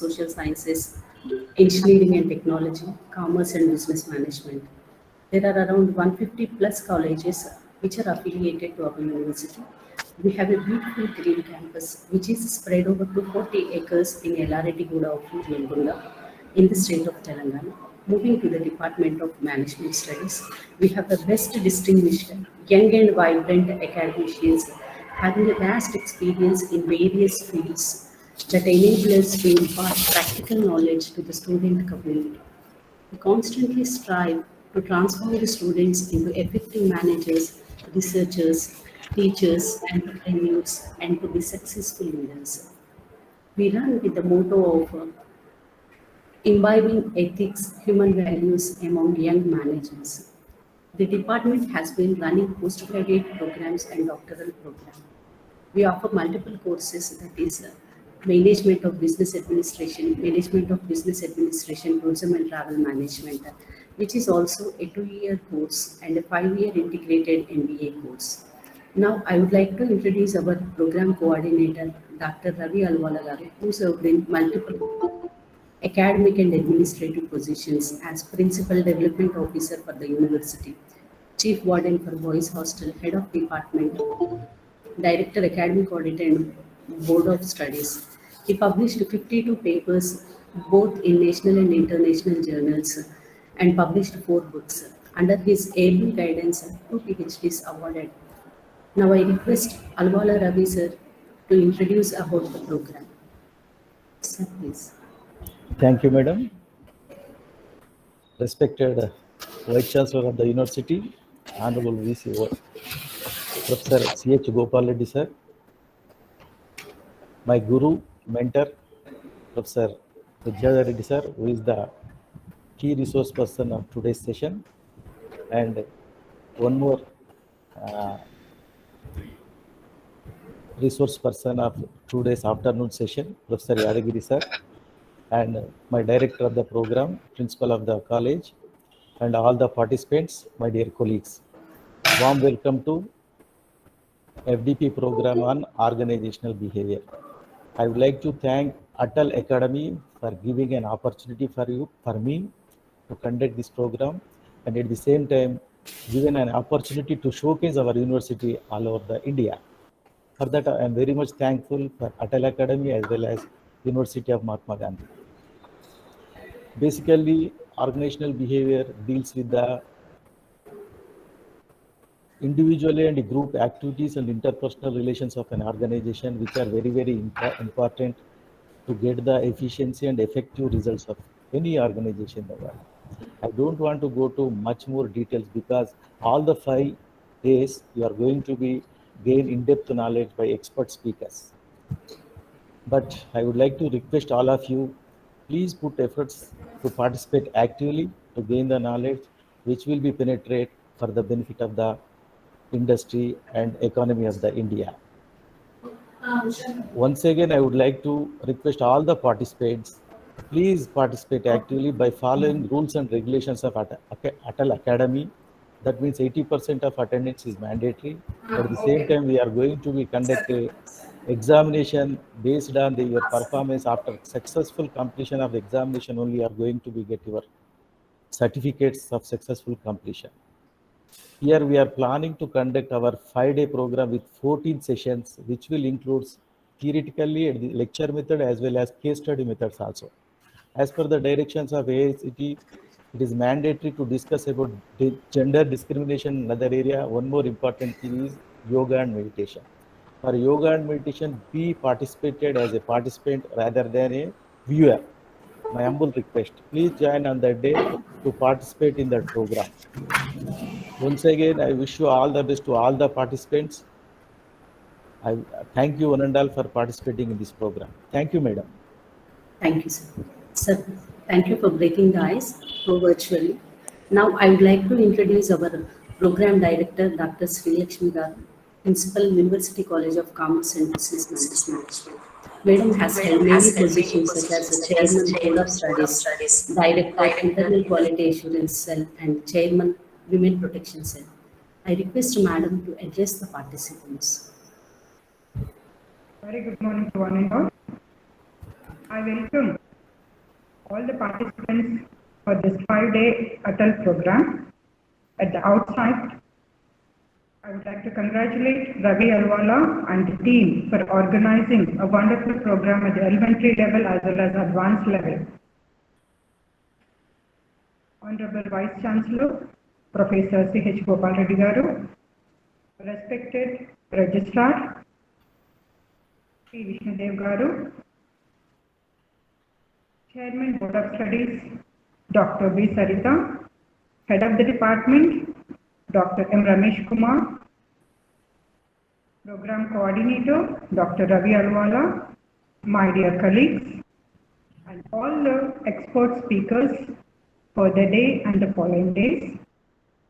social sciences, engineering and technology, commerce and business management. There are around 150 plus colleges which are affiliated to our university. We have a beautiful green campus which is spread over 240 acres in Ellareddy of Nalgonda in the state of Telangana. Moving to the Department of Management Studies, we have the best distinguished, young and vibrant academicians having a vast experience in various fields that enable us to impart practical knowledge to the student community. We constantly strive to transform the students into effective managers, researchers, teachers, entrepreneurs, and to be successful leaders. We run with the motto of imbibing ethics, human values among young managers. The department has been running postgraduate programs and doctoral programs. We offer multiple courses, that is management of business administration, tourism and travel management, which is also a 2-year course and a 5-year integrated MBA course. Now, I would like to introduce our program coordinator, Dr. Ravi Alwala garu, who served in multiple academic and administrative positions as Principal Development Officer for the University, Chief Warden for Boys Hostel, Head of Department, Director Academic Audit and Board of Studies. He published 52 papers both in national and international journals and published 4 books. Under his able guidance, 2 PhDs awarded. Now I request Alwala Ravi sir to introduce about the program. Sir, please. Thank you, madam. Respected Vice Chancellor of the University, Honorable VC Professor C.H. Gopal Reddy sir, my guru, mentor, Professor Vidyadhar Reddy sir, who is the key resource person of today's session, and one more resource person of today's afternoon session, Professor Yadagiri sir, and my director of the program, principal of the college, and all the participants, my dear colleagues. Warm welcome to FDP program on organizational behavior. I would like to thank Atal Academy for giving an opportunity for me to conduct this program, and at the same time given an opportunity to showcase our university all over the India. For that, I am very much thankful for Atal Academy as well as University of Mahatma Gandhi. Basically, organizational behavior deals with the individual and group activities and interpersonal relations of an organization, which are very, very important to get the efficiency and effective results of any organization in the world. I don't want to go to much more details because all the 5 days you are going to be gain in-depth knowledge by expert speakers. But I would like to request all of you, please put efforts to participate actively to gain the knowledge which will be penetrate for the benefit of the industry and economy of the India. Once again, I would like to request all the participants, please participate actively by following rules and regulations of Atal Academy. That means 80% of attendance is mandatory. At the same time, we are going to be conducting examination based on your performance. After successful completion of the examination, only you are going to be get your certificates of successful completion. Here we are planning to conduct our 5-day program with 14 sessions, which will include theoretically the lecture method as well as case study methods also. As per the directions of AICTE, it is mandatory to discuss about gender discrimination in another area. One more important thing is yoga and meditation. For yoga and meditation, be participated as a participant rather than a viewer. My humble request, please join on that day to participate in that program. Once again, I wish you all the best to all the participants. I thank you one and all for participating in this program. Thank you, madam. Thank you, sir. Sir, thank you for breaking the ice so virtually. Now, I would like to introduce our program director, Dr. Sri Lakshmi garu, Principal, University College of Commerce and Business Management. Madam has held many positions such as the Chairman, Board of Studies, Director, Internal Quality Assurance Cell, and Chairman, Women Protection Cell. I request Madam to address the participants. Very good morning to one and all. I welcome all the participants for this 5-day Atal program. At the outset, I would like to congratulate Ravi Alwala and the team for organizing a wonderful program at the elementary level as well as advanced level. Honorable Vice Chancellor, Professor C.H. Gopal Reddy Garu, respected Registrar, P. Vishnudev Garu, Chairman Board of Studies, Dr. B. Sarita, Head of the Department, Dr. M. Ramesh Kumar, Program Coordinator, Dr. Ravi Alwala, my dear colleagues, and all the expert speakers for the day and the following days.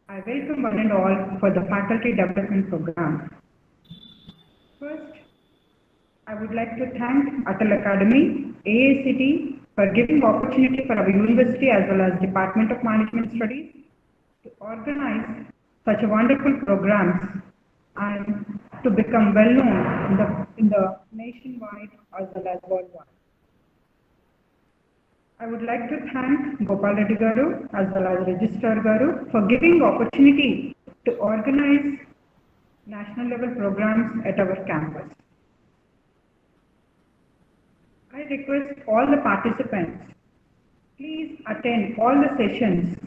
I welcome one and all for the Faculty Development Program. First, I would like to thank Atal Academy, AACT, for giving opportunity for our university as well as Department of Management Studies to organize such a wonderful programs and to become well known in the nationwide as well as worldwide. I would like to thank Gopal Reddy Garu as well as Registrar Garu for giving opportunity to organize national level programs at our campus. I request all the participants, please attend all the sessions.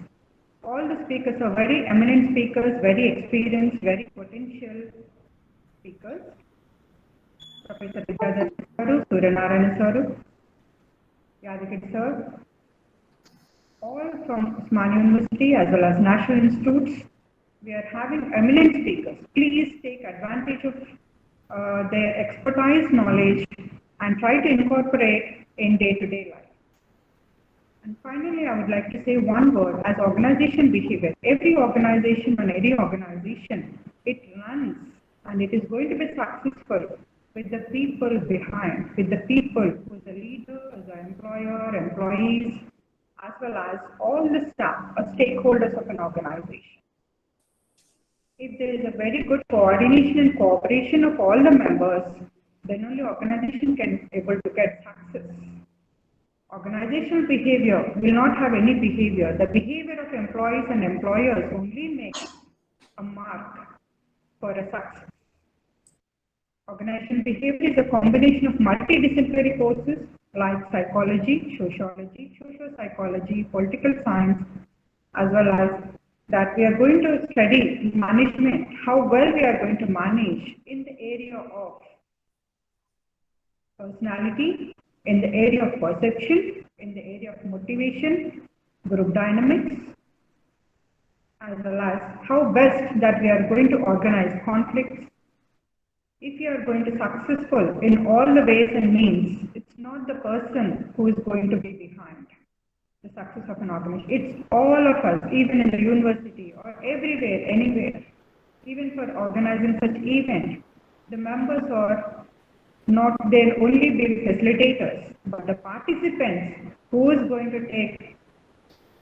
All the speakers are very eminent speakers, very experienced, very potential speakers. Professor Vidyadhar Saru, Surya Narayana Saru, Yadagiri Sir, all from Osmania University as well as National Institutes. We are having eminent speakers. Please take advantage of their expertise, knowledge, and try to incorporate in day-to-day life. And finally, I would like to say one word as organization behavior. Every organization and any organization, it runs and it is going to be successful with the people behind, with the people who is the leader, the employer, employees, as well as all the staff or stakeholders of an organization. If there is a very good coordination and cooperation of all the members, then only organization can be able to get success. Organizational behavior will not have any behavior. The behavior of employees and employers only makes a mark for a success. Organizational behavior is a combination of multidisciplinary courses like psychology, sociology, socio-psychology, political science, as well as that we are going to study management, how well we are going to manage in the area of personality, in the area of perception, in the area of motivation, group dynamics, as well as how best that we are going to organize conflicts. If you are going to be successful in all the ways and means, it's not the person who is going to be behind the success of an organization. It's all of us, even in the university or everywhere, anywhere, even for organizing such event. The members are not, they'll only be facilitators, but the participants who is going to take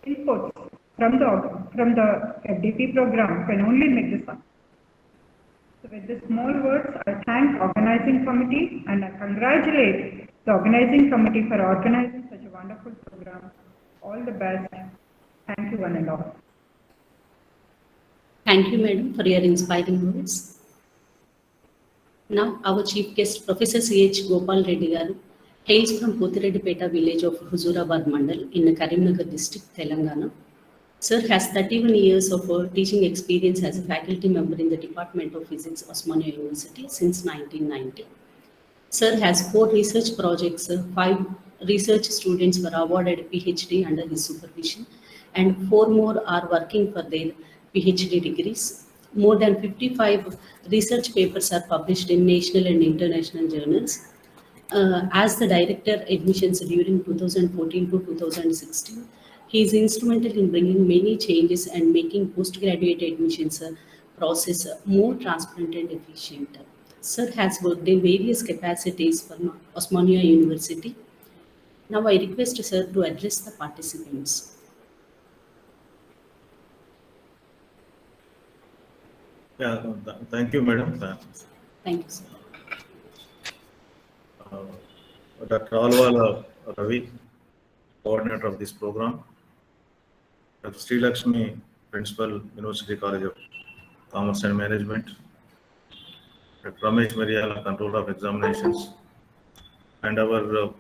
inputs from the FDP program can only make this up. So with these small words, I thank organizing committee and I congratulate the organizing committee for organizing such a wonderful program. All the best. Thank you one and all. Thank you, madam, for your inspiring words. Now, our chief guest, Professor C.H. Gopal Reddy Garu, hails from Potireddipeta village of Huzurabad Mandal in the Karimnagar district, Telangana. Sir has 31 years of teaching experience as a faculty member in the Department of Physics, Osmania University since 1990. Sir has 4 research projects, 5 research students were awarded PhD under his supervision, and 4 more are working for their PhD degrees. More than 55 research papers are published in national and international journals. As the Director Admissions during 2014 to 2016, he is instrumental in bringing many changes and making postgraduate admissions process more transparent and efficient. Sir has worked in various capacities for Osmania University. Now I request Sir to address the participants. Yeah, thank you, madam. Thank you, sir. Dr. Alwala Ravi, coordinator of this program, Dr. Sri Lakshmi, Principal, University College of Commerce and Management, Dr. Ramesh Mariala, Controller of Examinations, and our,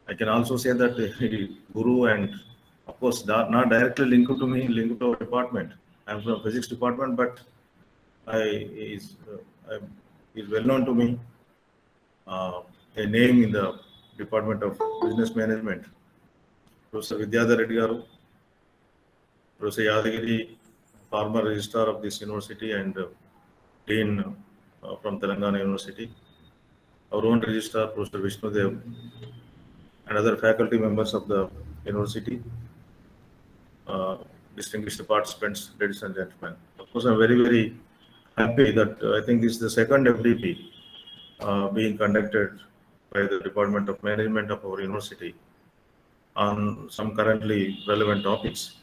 I can also say that Guru, and of course not directly linked to me, linked to our department. I'm from physics department, but is well known to me, a name in the Department of Business Management, Professor Vidyadhar Reddy Garu, Professor Yadagiri, former registrar of this university and dean from Telangana University, our own registrar, Professor Vishnu Dev, and other faculty members of the university, distinguished participants, ladies and gentlemen. Of course, I'm very, very happy that I think this is the second FDP being conducted by the Department of Management of our university on some currently relevant topics.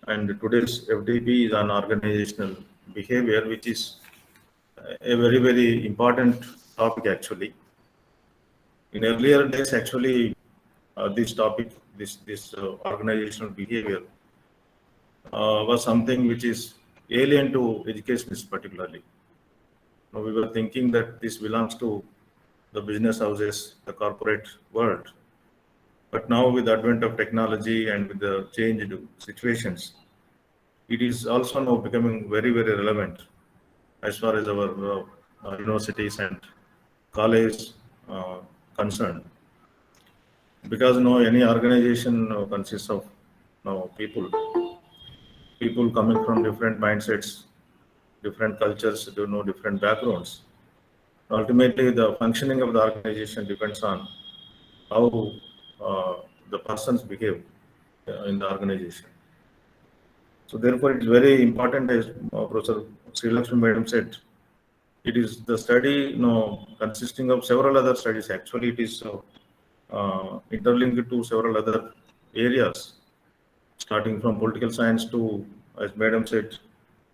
And today's FDP is on organizational behavior, which is a very, very important topic actually. In earlier days, actually, this topic, this organizational behavior was something which is alien to educationists particularly. Now, we were thinking that this belongs to the business houses, the corporate world. But now with the advent of technology and with the changed situations, it is also now becoming very, very relevant as far as our universities and colleges concerned. Because any organization consists of people coming from different mindsets, different cultures, different backgrounds. Ultimately, the functioning of the organization depends on how the persons behave in the organization. So therefore, it is very important, as Professor Sri Lakshmi Madam said, it is the study consisting of several other studies. Actually, it is interlinked to several other areas, starting from political science to, as Madam said,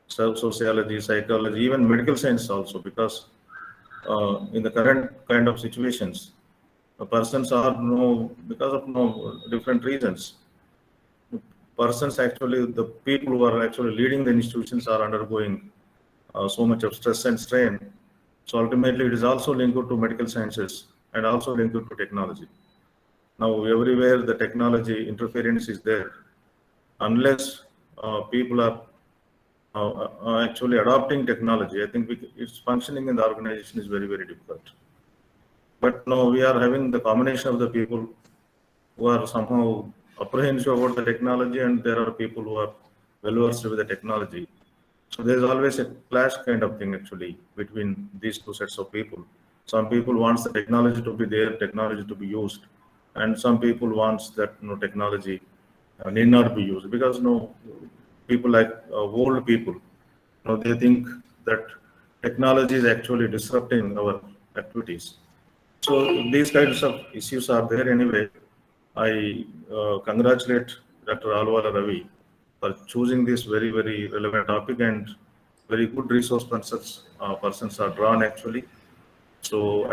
sociology, psychology, even medical science also, because in the current kind of situations, persons are because of different reasons. Persons actually, the people who are actually leading the institutions are undergoing so much of stress and strain. So ultimately, it is also linked to medical sciences and also linked to technology. Now, everywhere the technology interference is there, unless people are actually adopting technology, I think its functioning in the organization is very, very difficult. But no, we are having the combination of the people who are somehow apprehensive about the technology, and there are people who are well versed with the technology. So there is always a clash kind of thing actually between these two sets of people. Some people want the technology to be there, technology to be used, and some people want that technology need not be used, because people like old people, they think that technology is actually disrupting our activities. So these kinds of issues are there anyway. I congratulate Dr. Alwala Ravi for choosing this very, very relevant topic, and very good resource persons are drawn actually. So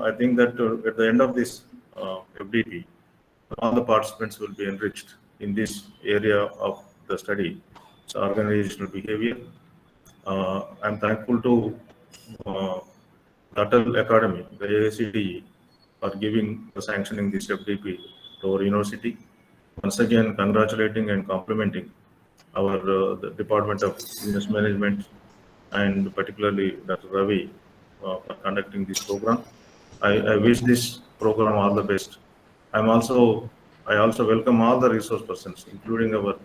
I think that at the end of this FDP, all the participants will be enriched in this area of the study, so organizational behavior. I'm thankful to Atal Academy, the AICTE, for giving the sanctioning this FDP to our university. Once again, congratulating and complimenting our the Department of Business Management, and particularly Dr. Ravi for conducting this program. I wish this program all the best. I also welcome all the resource persons, including our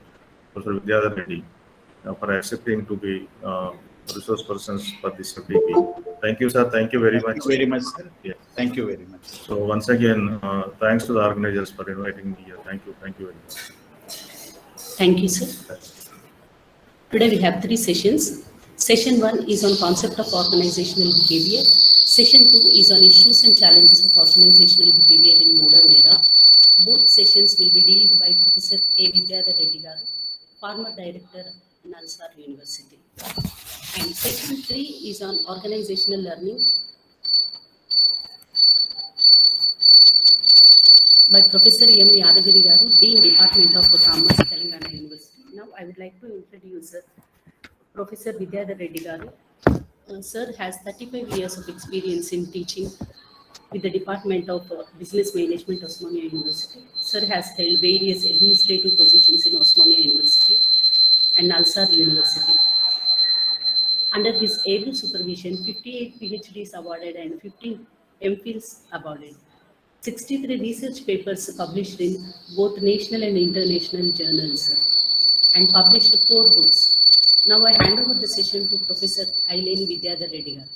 Professor Vidyadhar Reddy, for accepting to be resource persons for this FDP. Thank you, sir. Thank you very much. Thank you very much, sir. Yeah. Thank you very much. So once again, thanks to the organizers for inviting me here. Thank you. Thank you very much. Thank you, sir. Today we have 3 sessions. Session 1 is on concept of organizational behavior. Session 2 is on issues and challenges of organizational behavior in modern era. Both sessions will be dealt by Professor A. Vidyadhar Reddy Garu, former director, Nalsar University. And session 3 is on organizational learning by Professor M. Yadagiri Garu, Dean Department of Commerce, Telangana University. Now I would like to introduce Professor Vidyadhar Reddy Garu. Sir has 35 years of experience in teaching with the Department of Business Management, Osmania University. Sir has held various administrative positions in Osmania University and Nalsar University. Under his able supervision, 58 PhDs awarded and 15 MPhils awarded. 63 research papers published in both national and international journals and published 4 books. Now I hand over the session to Professor Aileni Vidyadhar Reddy Garu.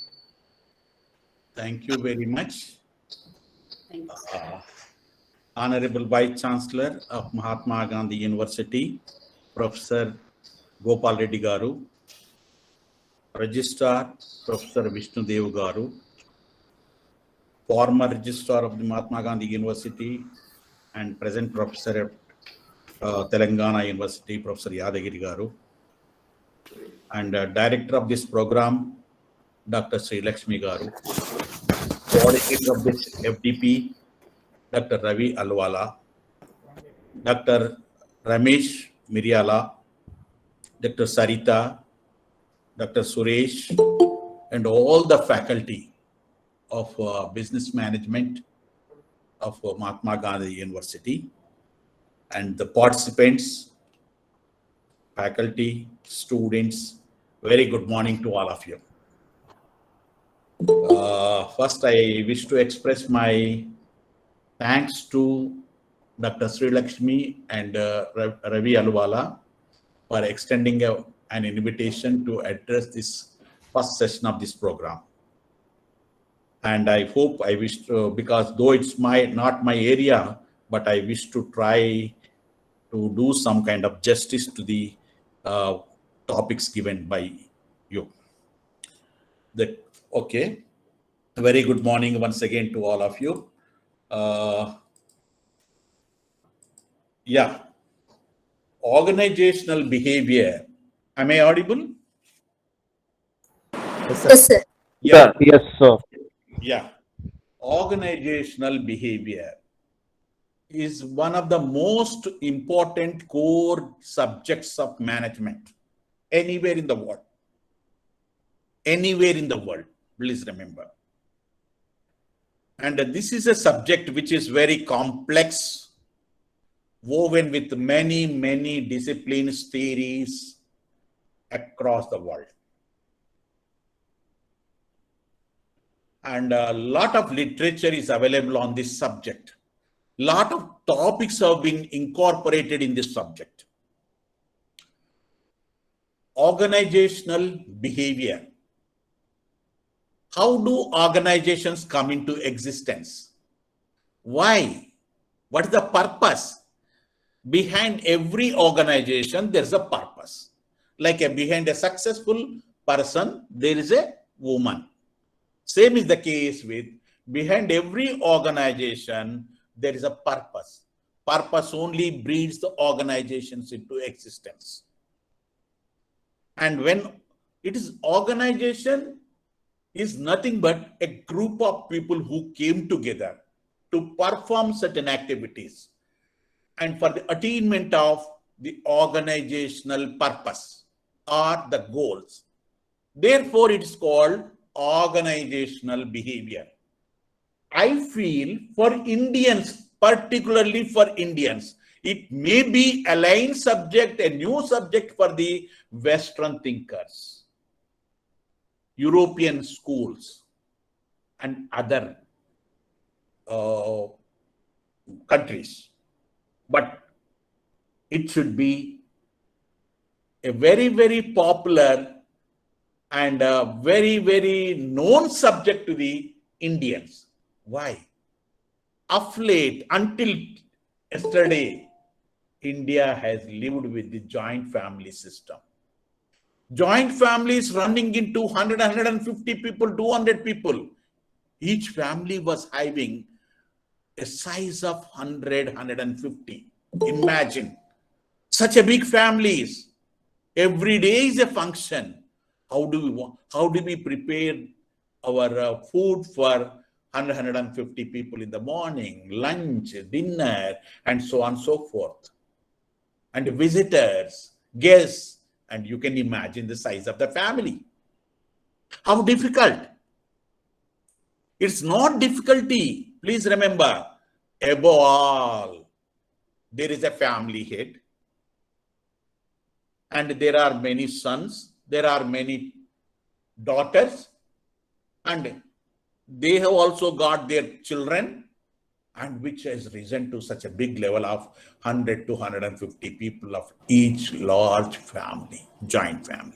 Thank you very much. Thank you. Honorable Vice Chancellor of Mahatma Gandhi University, Professor Gopal Reddy Garu, Registrar Professor Vishnu Dev Garu, former Registrar of the Mahatma Gandhi University and present Professor at Telangana University, Professor Yadagiri Garu, and Director of this program, Dr. Sri Lakshmi Garu, Coordinator of this FDP, Dr. Ravi Alwala, Dr. Ramesh Miryala, Dr. Sarita, Dr. Suresh, and all the faculty of business management of Mahatma Gandhi University, and the participants, faculty, students, very good morning to all of you. First, I wish to express my thanks to Dr. Sri Lakshmi and Ravi Alwala for extending an invitation to address this first session of this program. And I hope, I wish to, because though it's not my area, but I wish to try to do some kind of justice to the topics given by you. Okay. Very good morning once again to all of you. Yeah. Organizational behavior. Am I audible? Yes, sir. Yeah. Yes, sir. Yeah. Organizational behavior is one of the most important core subjects of management anywhere in the world. Anywhere in the world, please remember. And this is a subject which is very complex, woven with many, many disciplines, theories across the world. And a lot of literature is available on this subject. A lot of topics have been incorporated in this subject. Organizational behavior. How do organizations come into existence? Why? What is the purpose? Behind every organization, there's a purpose. Like behind a successful person, there is a woman. Same is the case with behind every organization, there is a purpose. Purpose only breeds the organizations into existence. And when it is organization, is nothing but a group of people who came together to perform certain activities and for the attainment of the organizational purpose or the goals. Therefore, it is called organizational behavior. I feel for Indians, particularly for Indians, it may be a line subject, a new subject for the Western thinkers, European schools, and other countries. But it should be a very, very popular and a very, very known subject to the Indians. Why? Of late, until yesterday, India has lived with the joint family system. Joint families running into 100, 150 people, 200 people. Each family was having a size of 100, 150. Imagine such a big families. Every day is a function. How do we prepare our food for 150 people in the morning, lunch, dinner, and so on and so forth. And visitors, guests, and you can imagine the size of the family. How difficult? It's not difficulty. Please remember, above all, there is a family head. And there are many sons, there are many daughters, and they have also got their children, and which has risen to such a big level of 100 to 150 people of each large family, joint family.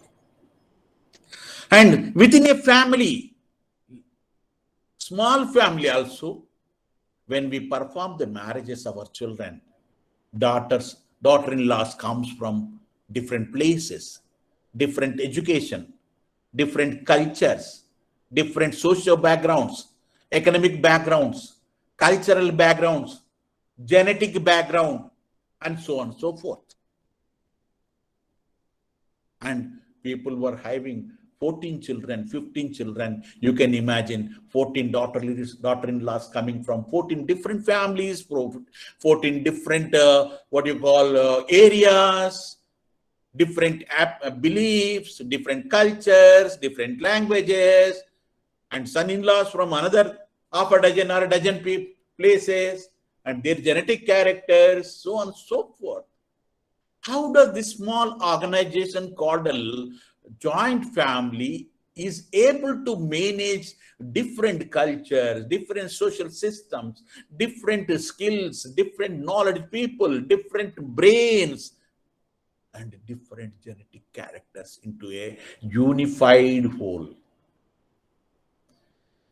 And within a family, small family also, when we perform the marriages of our children, daughter-in-laws comes from different places, different education, different cultures, different social backgrounds, economic backgrounds, cultural backgrounds, genetic background, and so on and so forth. And people were having 14 children, 15 children. You can imagine 14 daughter-in-laws coming from 14 different families, 14 different, areas, different beliefs, different cultures, different languages, and son-in-laws from another half a dozen or a dozen places, and their genetic characters, so on and so forth. How does this small organization called a joint family is able to manage different cultures, different social systems, different skills, different knowledge people, different brains, and different genetic characters into a unified whole?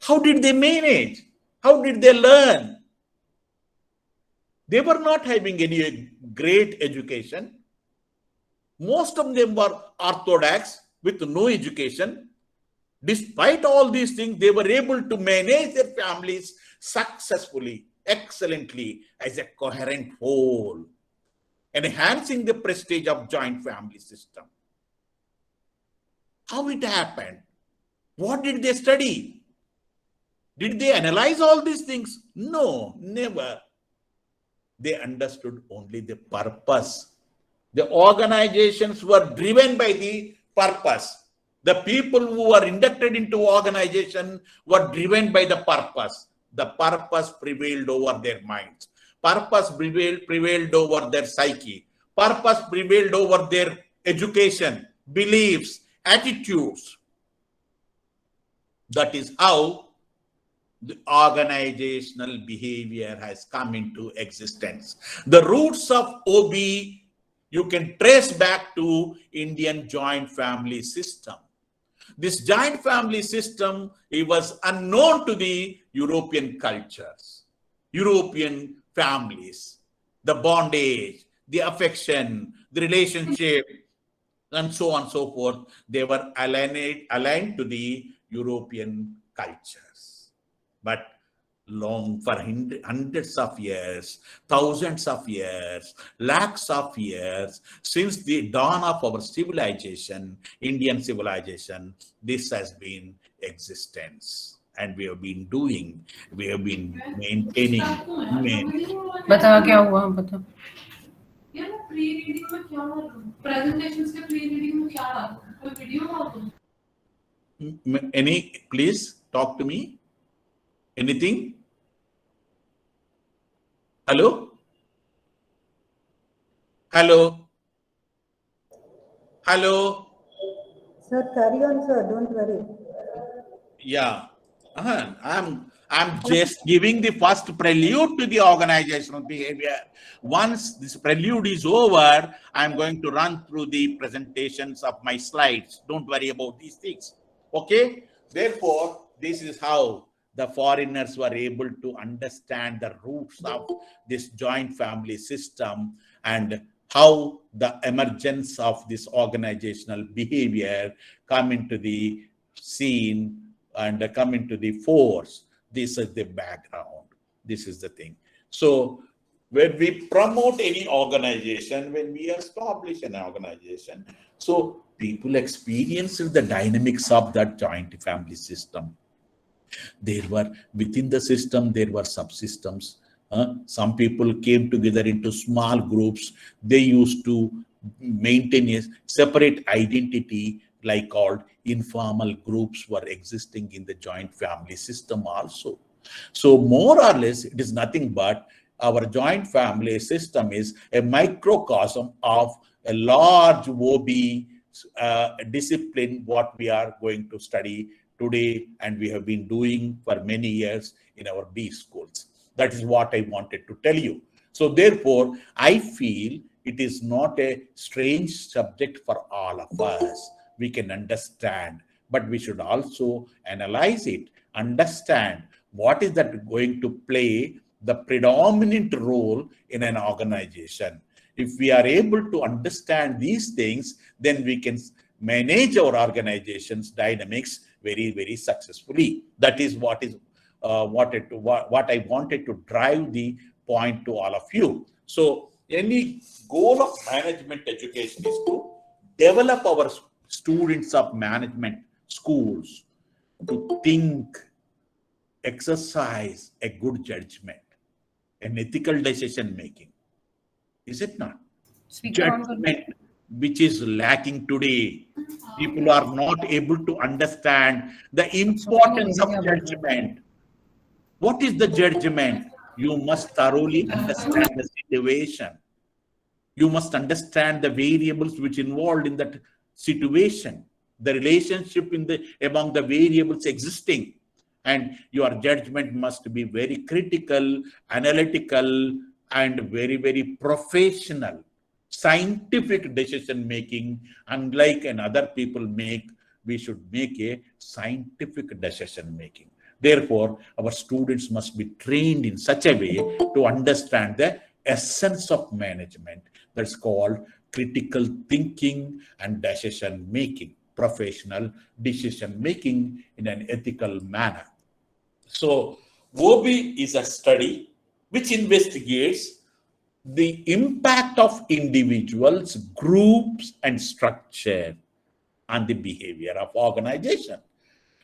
How did they manage? How did they learn? They were not having any great education. Most of them were orthodox with no education. Despite all these things, they were able to manage their families successfully, excellently, as a coherent whole, enhancing the prestige of joint family system. How it happened? What did they study? Did they analyze all these things? No, never. They understood only the purpose. The organizations were driven by the purpose. The people who were inducted into organization were driven by the purpose. The purpose prevailed over their minds. Purpose prevailed over their psyche. Purpose prevailed over their education, beliefs, attitudes. That is how the organizational behavior has come into existence. The roots of OB you can trace back to Indian joint family system. This joint family system, it was unknown to the European cultures, European families, the bondage, the affection, the relationship, and so on and so forth. They were aligned to the European cultures. But long for hundreds of years, thousands of years, lakhs of years, since the dawn of our civilization, Indian civilization, this has been existence. And we have been maintaining. बता क्या हुआ बता यार pre reading में क्या presentations के pre reading में क्या कोई video Any, please talk to me. Anything? Hello? Hello? Hello? Sir, carry on, sir. Don't worry. Yeah. I'm just giving the first prelude to the organizational behavior. Once this prelude is over, I'm going to run through the presentations of my slides. Don't worry about these things. Okay? Therefore, this is how the foreigners were able to understand the roots of this joint family system and how the emergence of this organizational behavior come into the scene and come into the force. This is the background. This is the thing. So when we promote any organization, when we establish an organization, so people experience the dynamics of that joint family system. There were within the system, there were subsystems. Some people came together into small groups. They used to maintain a separate identity, like called informal groups were existing in the joint family system also. So more or less, it is nothing but our joint family system is a microcosm of a large OB discipline, what we are going to study today, and we have been doing for many years in our B schools. That is what I wanted to tell you. So therefore, I feel it is not a strange subject for all of us. We can understand, but we should also analyze it, understand what is that going to play the predominant role in an organization. If we are able to understand these things, then we can manage our organization's dynamics very, very successfully. That is what I wanted to drive the point to all of you. So any goal of management education is to develop our students of management schools to think, exercise a good judgment, an ethical decision making. Is it not? Judgment, which is lacking today. People are not able to understand the importance of judgment. What is the judgment? You must thoroughly understand the situation. You must understand the variables which involved in that situation, the relationship among the variables existing. And your judgment must be very critical, analytical, and very, very professional. Scientific decision making, unlike another people make, we should make a scientific decision making. Therefore, our students must be trained in such a way to understand the essence of management. That's called critical thinking and decision making, professional decision making in an ethical manner. So, OB is a study which investigates the impact of individuals, groups, and structure on the behavior of organization.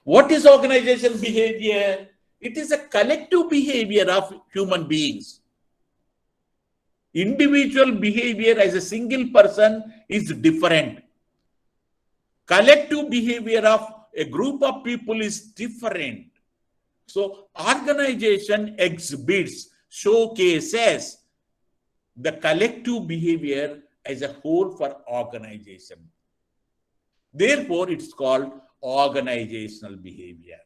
What is organizational behavior? It is a collective behavior of human beings. Individual behavior as a single person is different. Collective behavior of a group of people is different. So organization exhibits, showcases the collective behavior as a whole for organization. Therefore, it's called organizational behavior.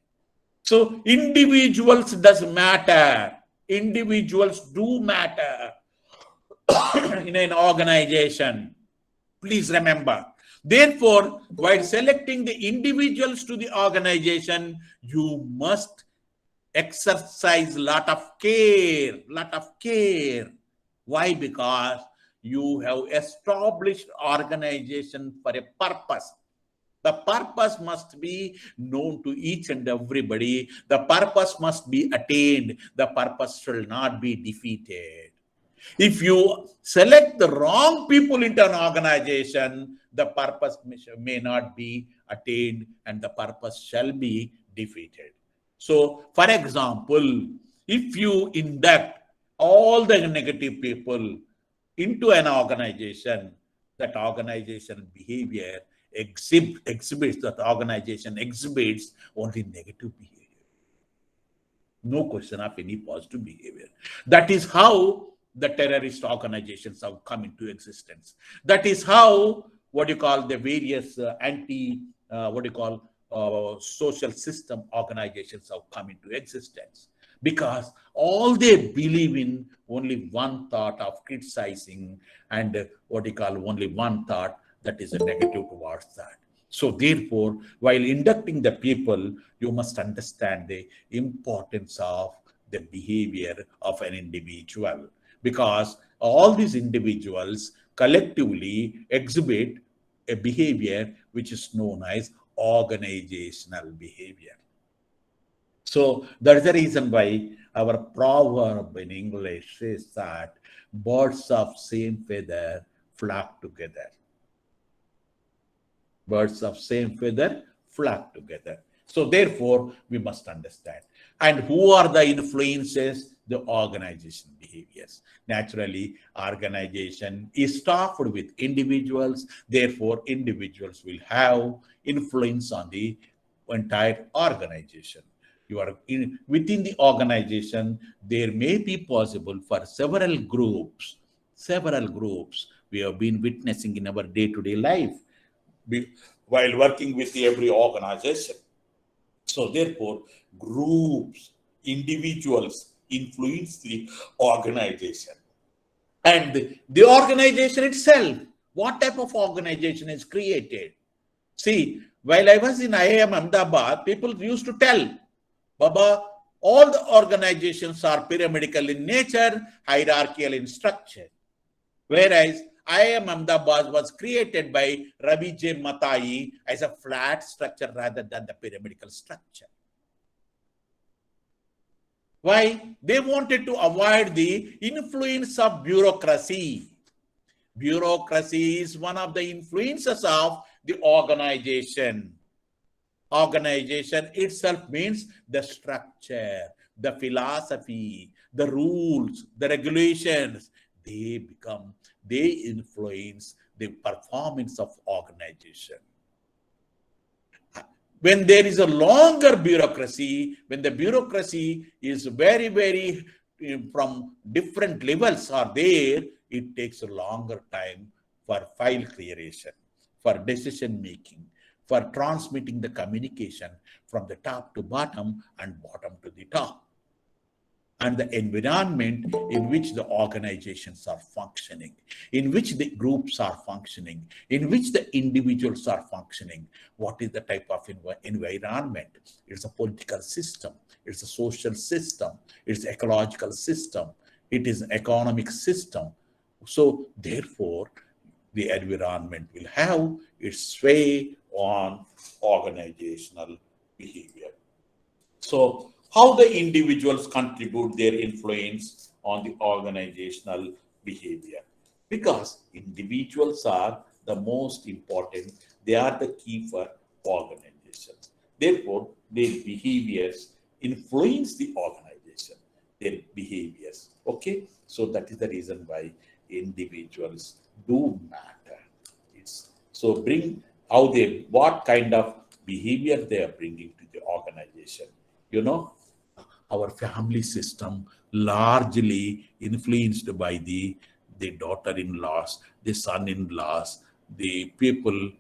So individuals does matter. Individuals do matter in an organization. Please remember. Therefore, while selecting the individuals to the organization, you must exercise lot of care. Why? Because you have established organization for a purpose. The purpose must be known to each and everybody. The purpose must be attained. The purpose shall not be defeated. If you select the wrong people into an organization, the purpose may not be attained and the purpose shall be defeated. So, for example, if you induct all the negative people into an organization, that organization behavior exhibits only negative behavior. No question of any positive behavior. That is how the terrorist organizations have come into existence. That is how, the various social system organizations have come into existence. Because all they believe in only one thought of criticizing and only one thought that is a negative towards that. So therefore, while inducting the people, you must understand the importance of the behavior of an individual, because all these individuals collectively exhibit a behavior which is known as organizational behavior. So that's the reason why our proverb in English says that birds of same feather flock together. Birds of same feather flock together. So therefore, we must understand. And who are the influences? The organization behaviors. Naturally, organization is staffed with individuals. Therefore, individuals will have influence on the entire organization. Within the organization, there may be possible for several groups we have been witnessing in our day-to-day life while working with every organization. So therefore, groups, individuals influence the organization. And the organization itself, what type of organization is created? See, while I was in IIM Ahmedabad, people used to tell, Baba, all the organizations are pyramidal in nature, hierarchical in structure. Whereas IIM Ahmedabad was created by Ravi J. Matai as a flat structure rather than the pyramidal structure. Why? They wanted to avoid the influence of bureaucracy. Bureaucracy is one of the influences of the organization. Organization itself means the structure, the philosophy, the rules, the regulations. They influence the performance of organization. When there is a longer bureaucracy, when the bureaucracy is very from different levels are there, it takes a longer time for file creation, for decision making, for transmitting the communication from the top to bottom and bottom to the top. And the environment in which the organizations are functioning, in which the groups are functioning, in which the individuals are functioning. What is the type of environment? It's a political system, it's a social system, it's an ecological system, it is an economic system. So therefore, the environment will have its sway on organizational behavior. So how the individuals contribute their influence on the organizational behavior? Because individuals are the most important, they are the key for organizations. Therefore, their behaviors influence the organization, their behaviors. Okay, so that is the reason why individuals do matter. So bring what kind of behavior they are bringing to the organization. You know, our family system largely influenced by the daughter-in-laws, the son-in-laws, the people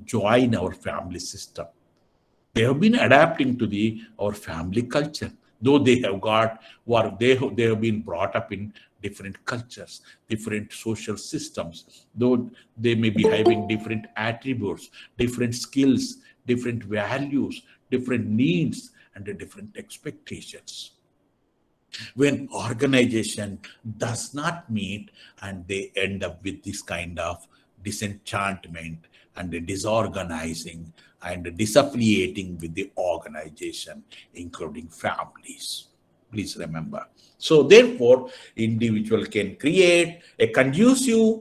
join our family system. They have been adapting to our family culture, though they have been brought up in different cultures, different social systems, though they may be having different attributes, different skills, different values, different needs, and different expectations. When organization does not meet and they end up with this kind of disenchantment and disorganizing and disaffiliating with the organization, including families. Please remember. So therefore, individual can create a conducive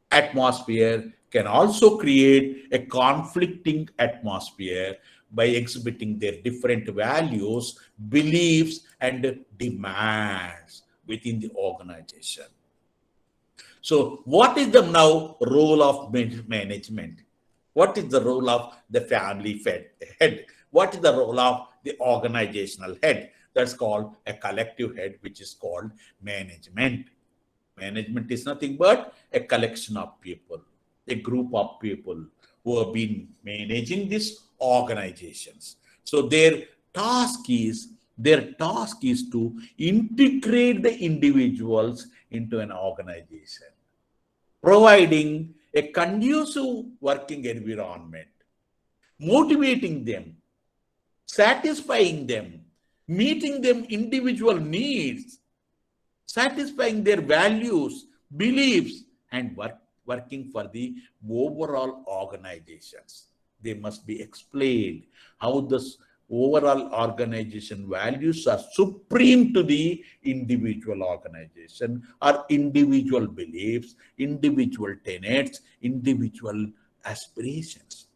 atmosphere, can also create a conflicting atmosphere by exhibiting their different values, beliefs, and demands within the organization. So what is the now role of management? What is the role of the family head? What is the role of the organizational head? That's called a collective head, which is called management. Management is nothing but a collection of people, a group of people who have been managing these organizations. So their task is to integrate the individuals into an organization, providing a conducive working environment, motivating them, satisfying them, meeting them individual needs, satisfying their values, beliefs, and working for the overall organizations. They must be explained how this overall organization values are supreme to the individual organization, or individual beliefs, individual tenets, individual aspirations.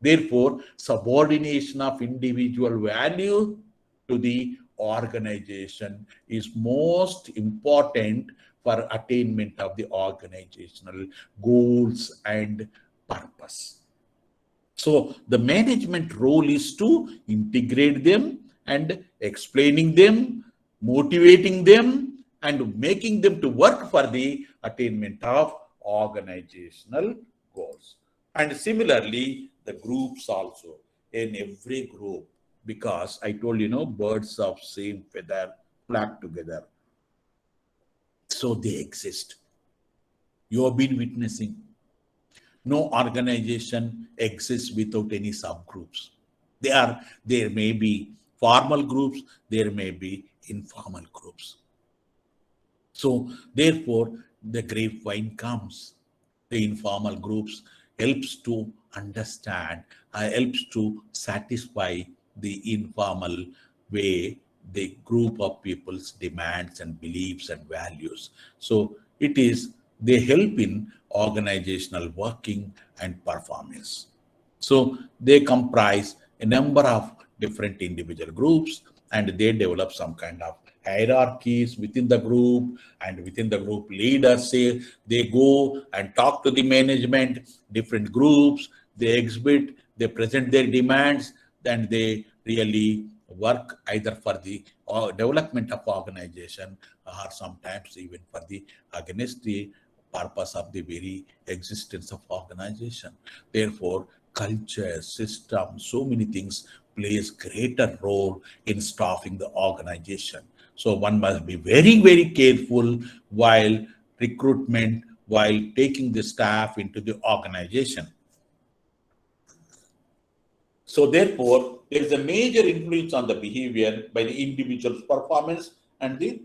Therefore, subordination of individual value to the organization is most important for attainment of the organizational goals and purpose. So the management role is to integrate them and explaining them, motivating them, and making them to work for the attainment of organizational goals. And similarly, the groups also, in every group, because I told birds of same feather flock together. So they exist. You have been witnessing. No organization exists without any subgroups. There may be formal groups, there may be informal groups. So therefore, the grapevine comes. The informal groups helps to understand, helps to satisfy the informal way the group of people's demands and beliefs and values. So they help in organizational working and performance. So they comprise a number of different individual groups, and they develop some kind of hierarchies within the group, and within the group leaders say they go and talk to the management, different groups, they exhibit, they present their demands, then they really work either for the development of organization or sometimes even for the against the purpose of the very existence of organization. Therefore, culture, system, so many things plays greater role in staffing the organization. So one must be very, very careful while recruitment, while taking the staff into the organization. So therefore, there is a major influence on the behavior by the individual's performance and the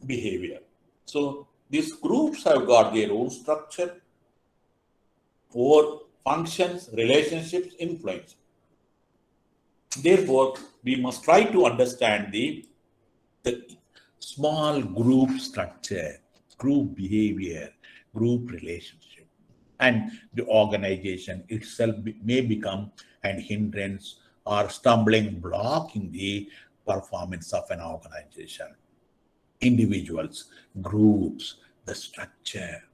behavior. So these groups have got their own structure, or functions, relationships, influence. Therefore, we must try to understand the small group structure, group behavior, group relationship, and the organization itself may become an hindrance or stumbling block in the performance of an organization. Individuals, groups, the structure.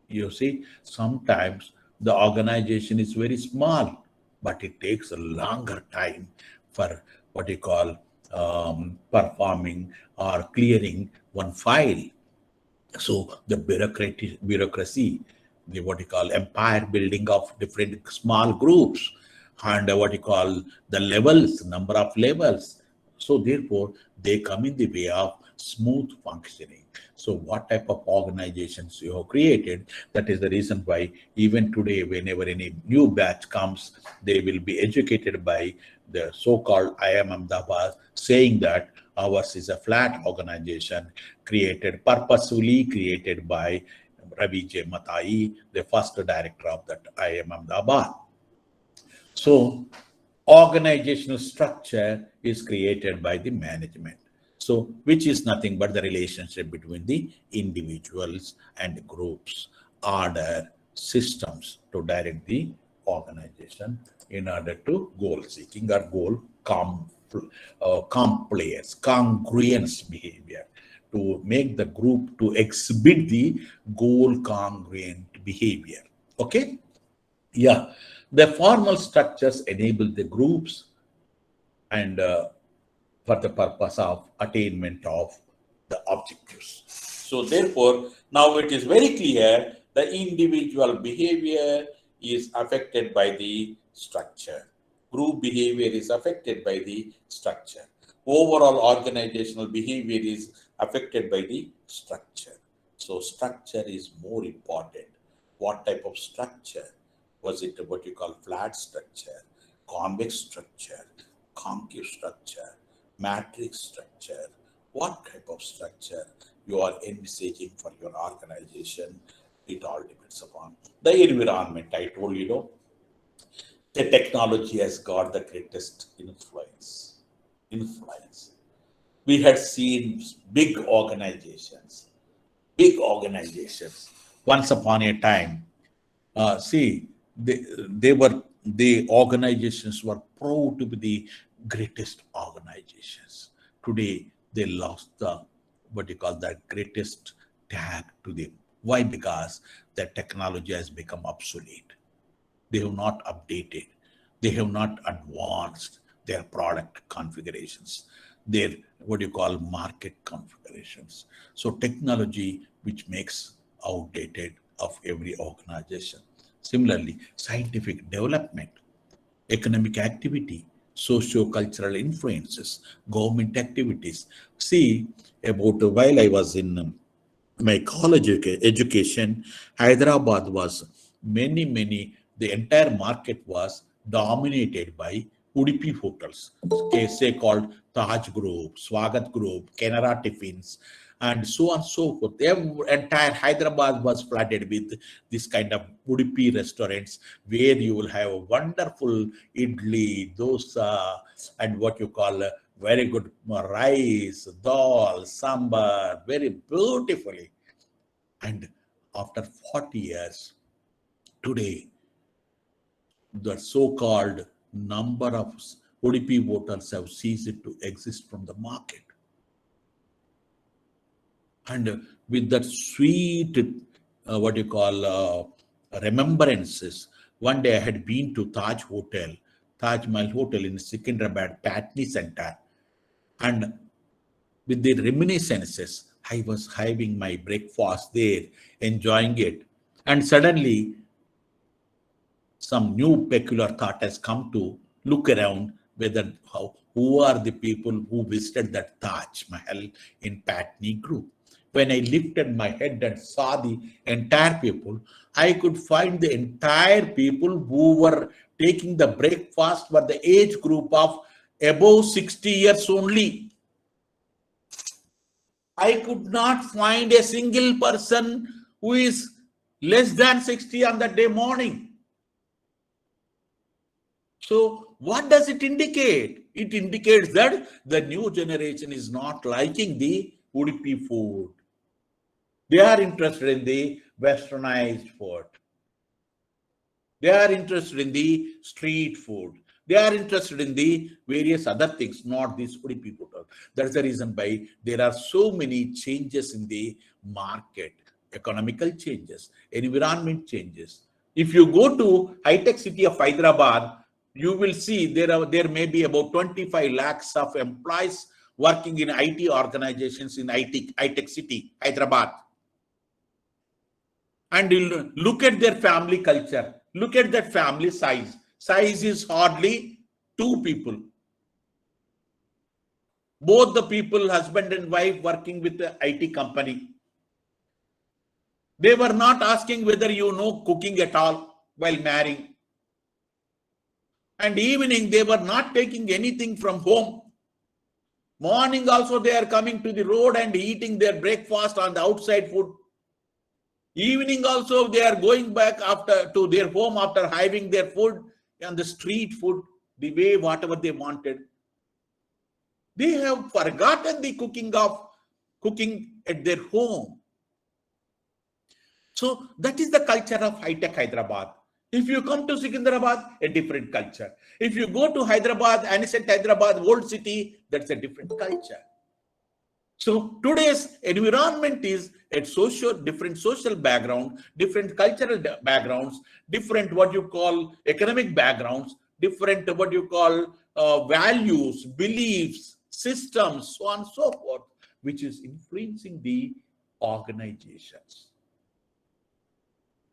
You see, sometimes the organization is very small, but it takes a longer time for what you call performing or clearing one file. So the bureaucracy, the what you call empire building of different small groups, and what you call the levels, number of levels. So therefore, they come in the way of smooth functioning. So what type of organizations you have created, that is the reason why even today, whenever any new batch comes, they will be educated by the so-called IIM Ahmedabad, saying that ours is a flat organization purposefully created by Ravi J. Matai, the first director of that IIM Ahmedabad. So organizational structure is created by the management. So, which is nothing but the relationship between the individuals and groups, order, systems to direct the organization in order to goal seeking or goal compliance, congruence behavior, to make the group to exhibit the goal congruent behavior. Okay? Yeah. The formal structures enable the groups and for the purpose of attainment of the objectives. So therefore, now it is very clear the individual behavior is affected by the structure. Group behavior is affected by the structure. Overall organizational behavior is affected by the structure. So structure is more important. What type of structure? Was it what you call flat structure, convex structure, concave structure, matrix structure? What type of structure you are envisaging for your organization? It all depends upon the environment. I told you, the technology has got the greatest influence. We had seen big organizations once upon a time. See, the organizations were proud to be the greatest organizations. Today, they lost the, what you call that, greatest tag to them. Why? Because the technology has become obsolete. They have not updated. They have not advanced their product configurations, their, what you call, market configurations. So technology which makes outdated of every organization. Similarly, scientific development, economic activity, socio-cultural influences, government activities. See, about while I was in my college education, Hyderabad was the entire market was dominated by Udupi hotels, say called Taj Group, Swagat Group, Canara Tiffins, and so on and so forth. Entire Hyderabad was flooded with this kind of Udupi restaurants where you will have a wonderful idli, dosa, and what you call very good rice, dal, sambar, very beautifully. And after 40 years, today, the so-called number of Udupi hotels have ceased to exist from the market. And with that sweet, what you call, remembrances, one day I had been to Taj Mahal Hotel in Secunderabad, Patni Center. And with the reminiscences, I was having my breakfast there, enjoying it. And suddenly, some new peculiar thought has come to look around who are the people who visited that Taj Mahal in Patni group. When I lifted my head and saw the entire people, I could find the entire people who were taking the breakfast were the age group of above 60 years only. I could not find a single person who is less than 60 on that day morning. So what does it indicate? It indicates that the new generation is not liking the Udupi food. They are interested in the westernized food. They are interested in the street food. They are interested in the various other things, not these Udupi food. That's the reason why there are so many changes in the market, economical changes, environment changes. If you go to high-tech city of Hyderabad, you will see there may be about 25 lakhs of employees working in IT organizations in high-tech city, Hyderabad. And you look at their family culture. Look at that family size. Size is hardly 2 people. Both the people, husband and wife, working with the IT company. They were not asking whether you know cooking at all while marrying. And evening, they were not taking anything from home. Morning also, they are coming to the road and eating their breakfast on the outside food. Evening also, they are going back to their home after having their food on the street food, the way whatever they wanted. They have forgotten the cooking at their home. So that is the culture of high-tech Hyderabad. If you come to Secunderabad, a different culture. If you go to Hyderabad, Anisette Hyderabad, old city, that's a different culture. So today's environment is a different social background, different cultural backgrounds, different what you call economic backgrounds, different what you call values, beliefs, systems, so on and so forth, which is influencing the organizations.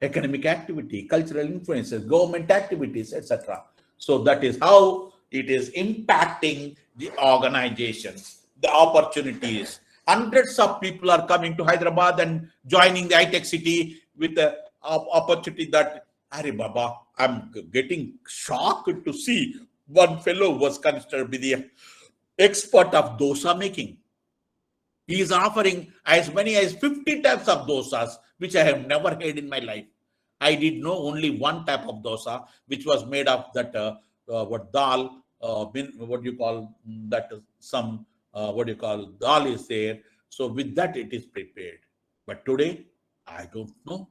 Economic activity, cultural influences, government activities, etc. So that is how it is impacting the organizations, the opportunities. Hundreds of people are coming to Hyderabad and joining the high-tech city with the opportunity that, Ari Baba, I'm getting shocked to see one fellow was considered to be the expert of dosa making. He is offering as many as 50 types of dosas, which I have never had in my life. I did know only one type of dosa, which was made of that what dal, what you call that some what you call dal is there. So with that it is prepared. But today I don't know.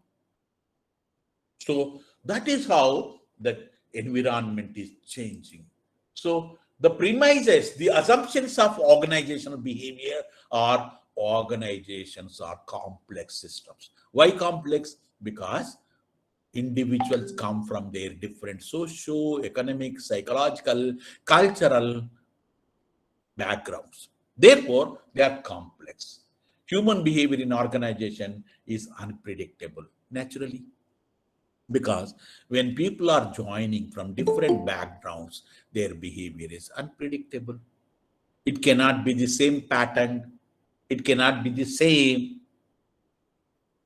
So that is how the environment is changing. So the premises, the assumptions of organizational behavior are organizations are complex systems. Why complex? Because individuals come from their different socio-economic, psychological, cultural backgrounds. Therefore, they are complex. Human behavior in organization is unpredictable naturally, because when people are joining from different backgrounds, their behavior is unpredictable. It cannot be the same pattern. It cannot be the same.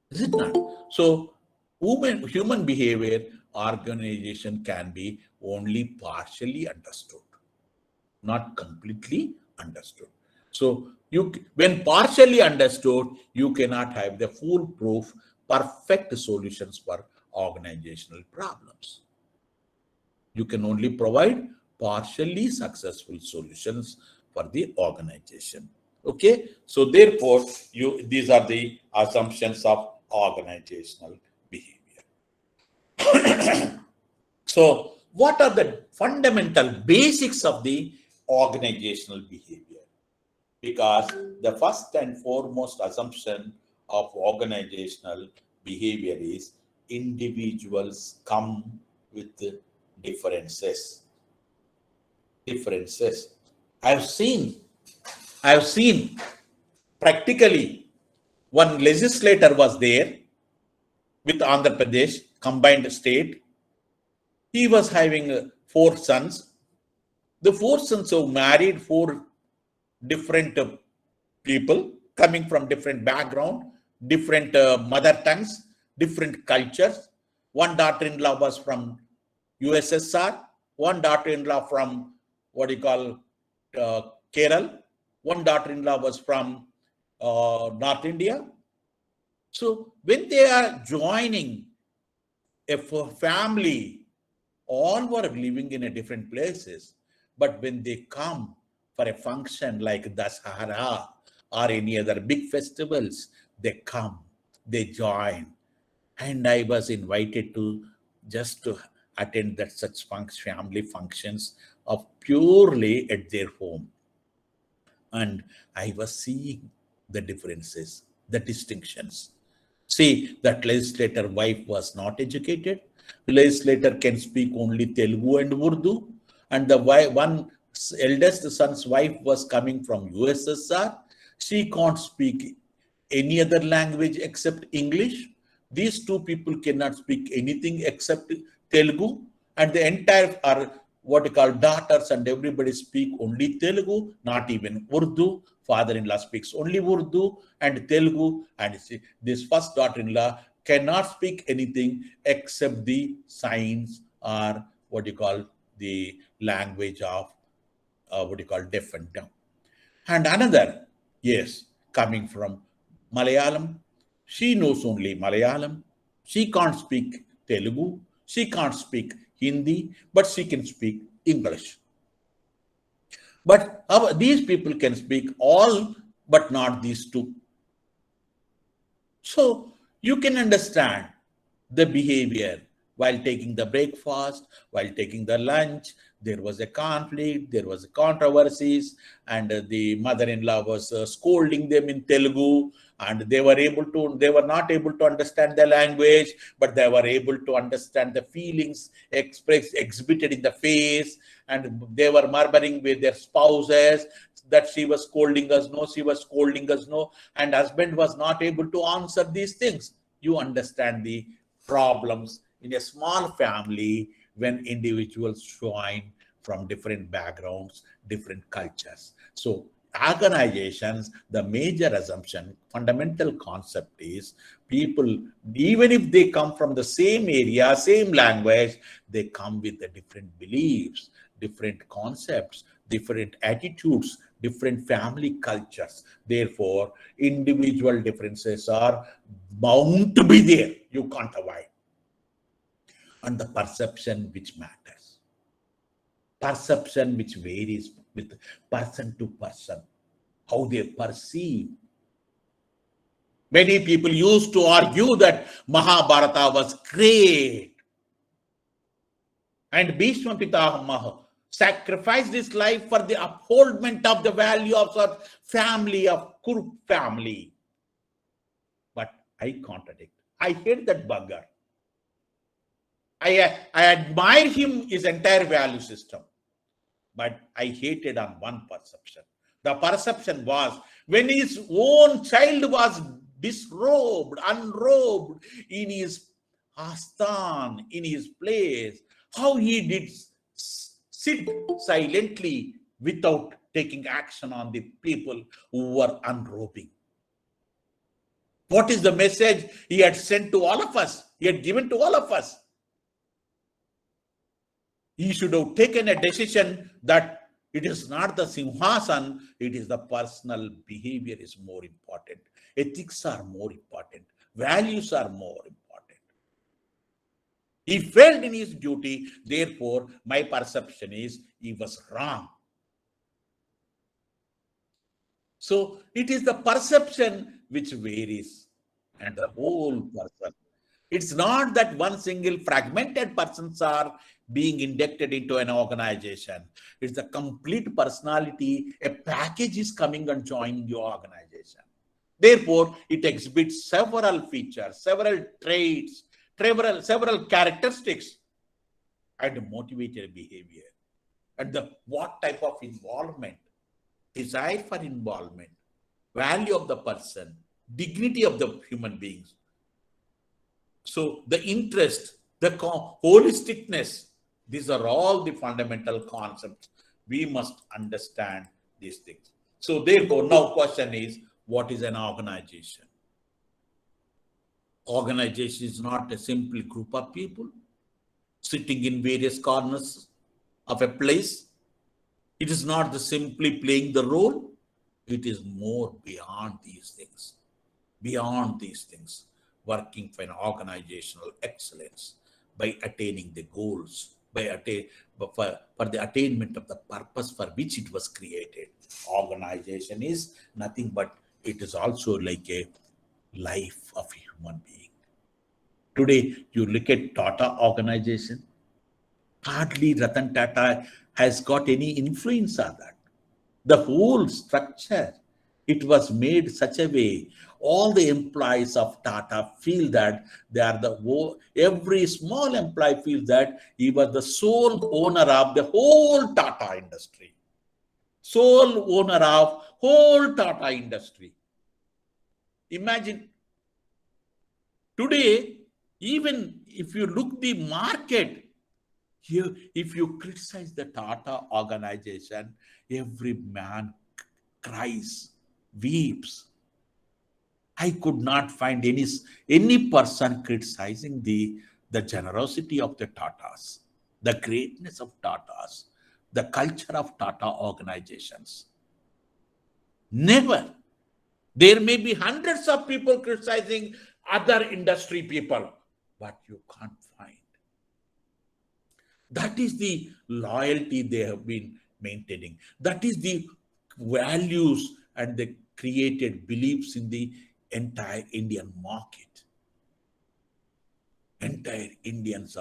Is it not? So, human behavior organization can be only partially understood, not completely understood. So, when partially understood, you cannot have the foolproof, perfect solutions for organizational problems. You can only provide partially successful solutions for the organization. Okay, so therefore, these are the assumptions of organizational behavior. So, what are the fundamental basics of the organizational behavior? Because the first and foremost assumption of organizational behavior is individuals come with differences. Differences. I've seen practically one legislator was there with Andhra Pradesh combined state. He was having 4 sons. The 4 sons have married 4 different people coming from different background, different mother tongues, different cultures. One daughter-in-law was from USSR, one daughter-in-law from what you call Kerala, one daughter-in-law was from North India. So when they are joining a family, all were living in a different places, but when they come for a function like Dasahara or any other big festivals, they come, they join. And I was invited to just to attend that such family functions of purely at their home. And I was seeing the differences, the distinctions. See, that legislator wife was not educated. Legislator can speak only Telugu and Urdu. And the one eldest son's wife was coming from USSR. She can't speak any other language except English. These 2 people cannot speak anything except Telugu. And the entire are what you call daughters and everybody speak only Telugu, not even Urdu. Father-in-law speaks only Urdu and Telugu, and this first daughter-in-law cannot speak anything except the signs or what you call the language of what you call deaf and dumb. And another, yes, coming from Malayalam, she knows only Malayalam. She can't speak Telugu. She can't speak Hindi, but she can speak English. But these people can speak all, but not these 2. So you can understand the behavior while taking the breakfast, while taking the lunch. There was a conflict, there was controversies, and the mother-in-law was scolding them in Telugu, and they were not able to understand the language, but they were able to understand the feelings exhibited in the face, and they were murmuring with their spouses that she was scolding us, no, she was scolding us, no, and husband was not able to answer these things. You understand the problems in a small family when individuals join from different backgrounds, different cultures. So organizations, the major assumption, fundamental concept is people, even if they come from the same area, same language, they come with the different beliefs, different concepts, different attitudes, different family cultures. Therefore, individual differences are bound to be there. You can't avoid. And the perception which matters. Perception which varies with person to person. How they perceive. Many people used to argue that Mahabharata was great. And Bhishma Pitahamaha sacrificed his life for the upholdment of the value of our family, of Kuru family. But I contradict. I hate that bugger. I admire him, his entire value system. But I hated on one perception. The perception was when his own child was disrobed, unrobed in his astan, in his place, how he did sit silently without taking action on the people who were unrobing. What is the message he had sent to all of us? He had given to all of us. He should have taken a decision that it is not the Simhasan, it is the personal behavior is more important. Ethics are more important. Values are more important. He failed in his duty. Therefore, my perception is he was wrong. So it is the perception which varies and the whole person. It's not that one single fragmented persons are being inducted into an organization. It's the complete personality. A package is coming and joining your organization. Therefore, it exhibits several features, several traits, several characteristics, and motivated behavior. And what type of involvement, desire for involvement, value of the person, dignity of the human beings. So the interest, the holisticness, these are all the fundamental concepts. We must understand these things. So therefore, now question is, what is an organization? Organization is not a simple group of people sitting in various corners of a place. It is not the simply playing the role. It is more beyond these things. Beyond these things. Working for an organizational excellence by attaining the goals, for the attainment of the purpose for which it was created. Organization is nothing but it is also like a life of a human being. Today, you look at Tata organization, hardly Ratan Tata has got any influence on that. The whole structure, it was made such a way, all the employees of Tata feel that they are every small employee feels that he was the sole owner of the whole Tata industry. Sole owner of whole Tata industry. Imagine, today, even if you look the market, here, if you criticize the Tata organization, every man cries, weeps. I could not find any person criticizing the generosity of the Tatas, the greatness of Tatas, the culture of Tata organizations. Never. There may be hundreds of people criticizing other industry people, but you can't find. That is the loyalty they have been maintaining. That is the values and the created beliefs in the entire Indian market. Entire Indians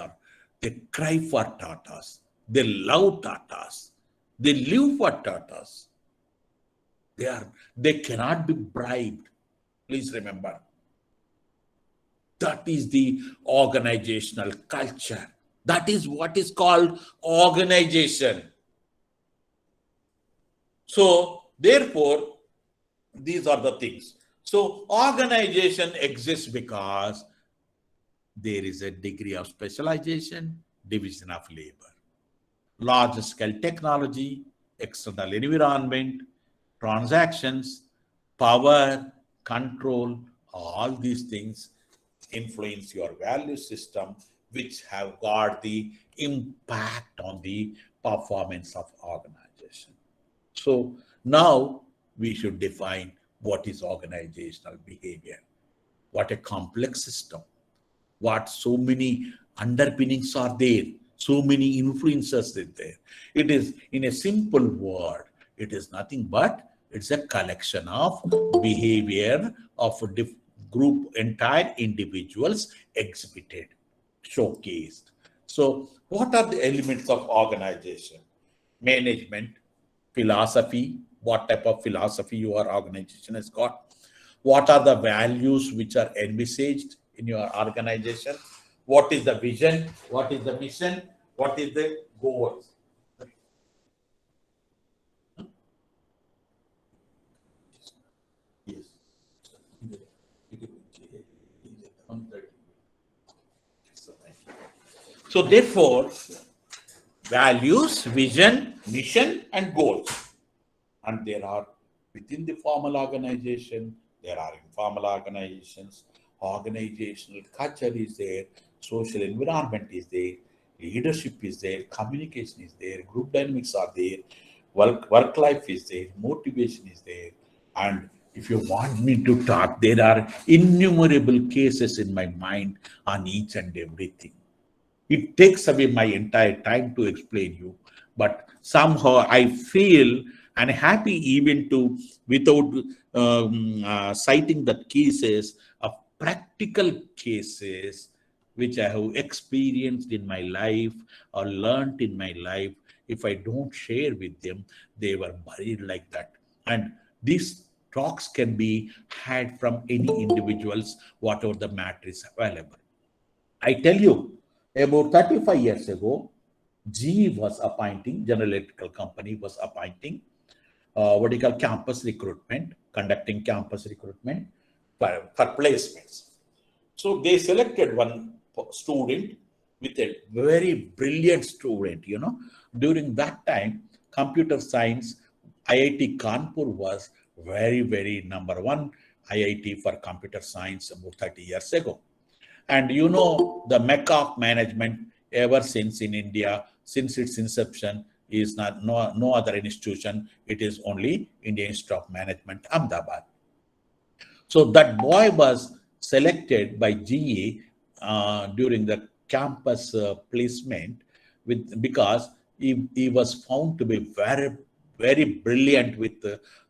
they cry for Tatas. They love Tatas. They live for Tatas. They cannot be bribed. Please remember. That is the organizational culture. That is what is called organization. So, therefore, these are the things. So, organization exists because there is a degree of specialization, division of labor, large scale technology, external environment, transactions, power, control, all these things influence your value system, which have got the impact on the performance of organization. So now we should define what is organizational behavior. What a complex system. What so many underpinnings are there. So many influences are there. It is, in a simple word, it is nothing but it's a collection of behavior of group, entire individuals exhibited, showcased. So what are the elements of organization? Management, philosophy, what type of philosophy your organization has got, what are the values which are envisaged in your organization, what is the vision, what is the mission, what is the goals. Yes. So therefore, values, vision, mission, and goals. And there are within the formal organization, there are informal organizations, organizational culture is there, social environment is there, leadership is there, communication is there, group dynamics are there, work life is there, motivation is there. And if you want me to talk, there are innumerable cases in my mind on each and everything. It takes away my entire time to explain you, but somehow I feel unhappy even to without citing the cases of practical cases which I have experienced in my life or learned in my life. If I don't share with them, they were buried like that. And these talks can be had from any individuals, whatever the matter is available. I tell you, about 35 years ago, GE was appointing, General Electrical Company was appointing what you call campus recruitment, conducting campus recruitment for placements. So they selected one student with a very brilliant student, During that time, computer science, IIT Kanpur was very, very number one IIT for computer science about 30 years ago. And the mecca of management ever since in India, since its inception, is no other institution. It is only Indian Institute of Management, Ahmedabad. So that boy was selected by GE during the campus placement because he was found to be very, very brilliant with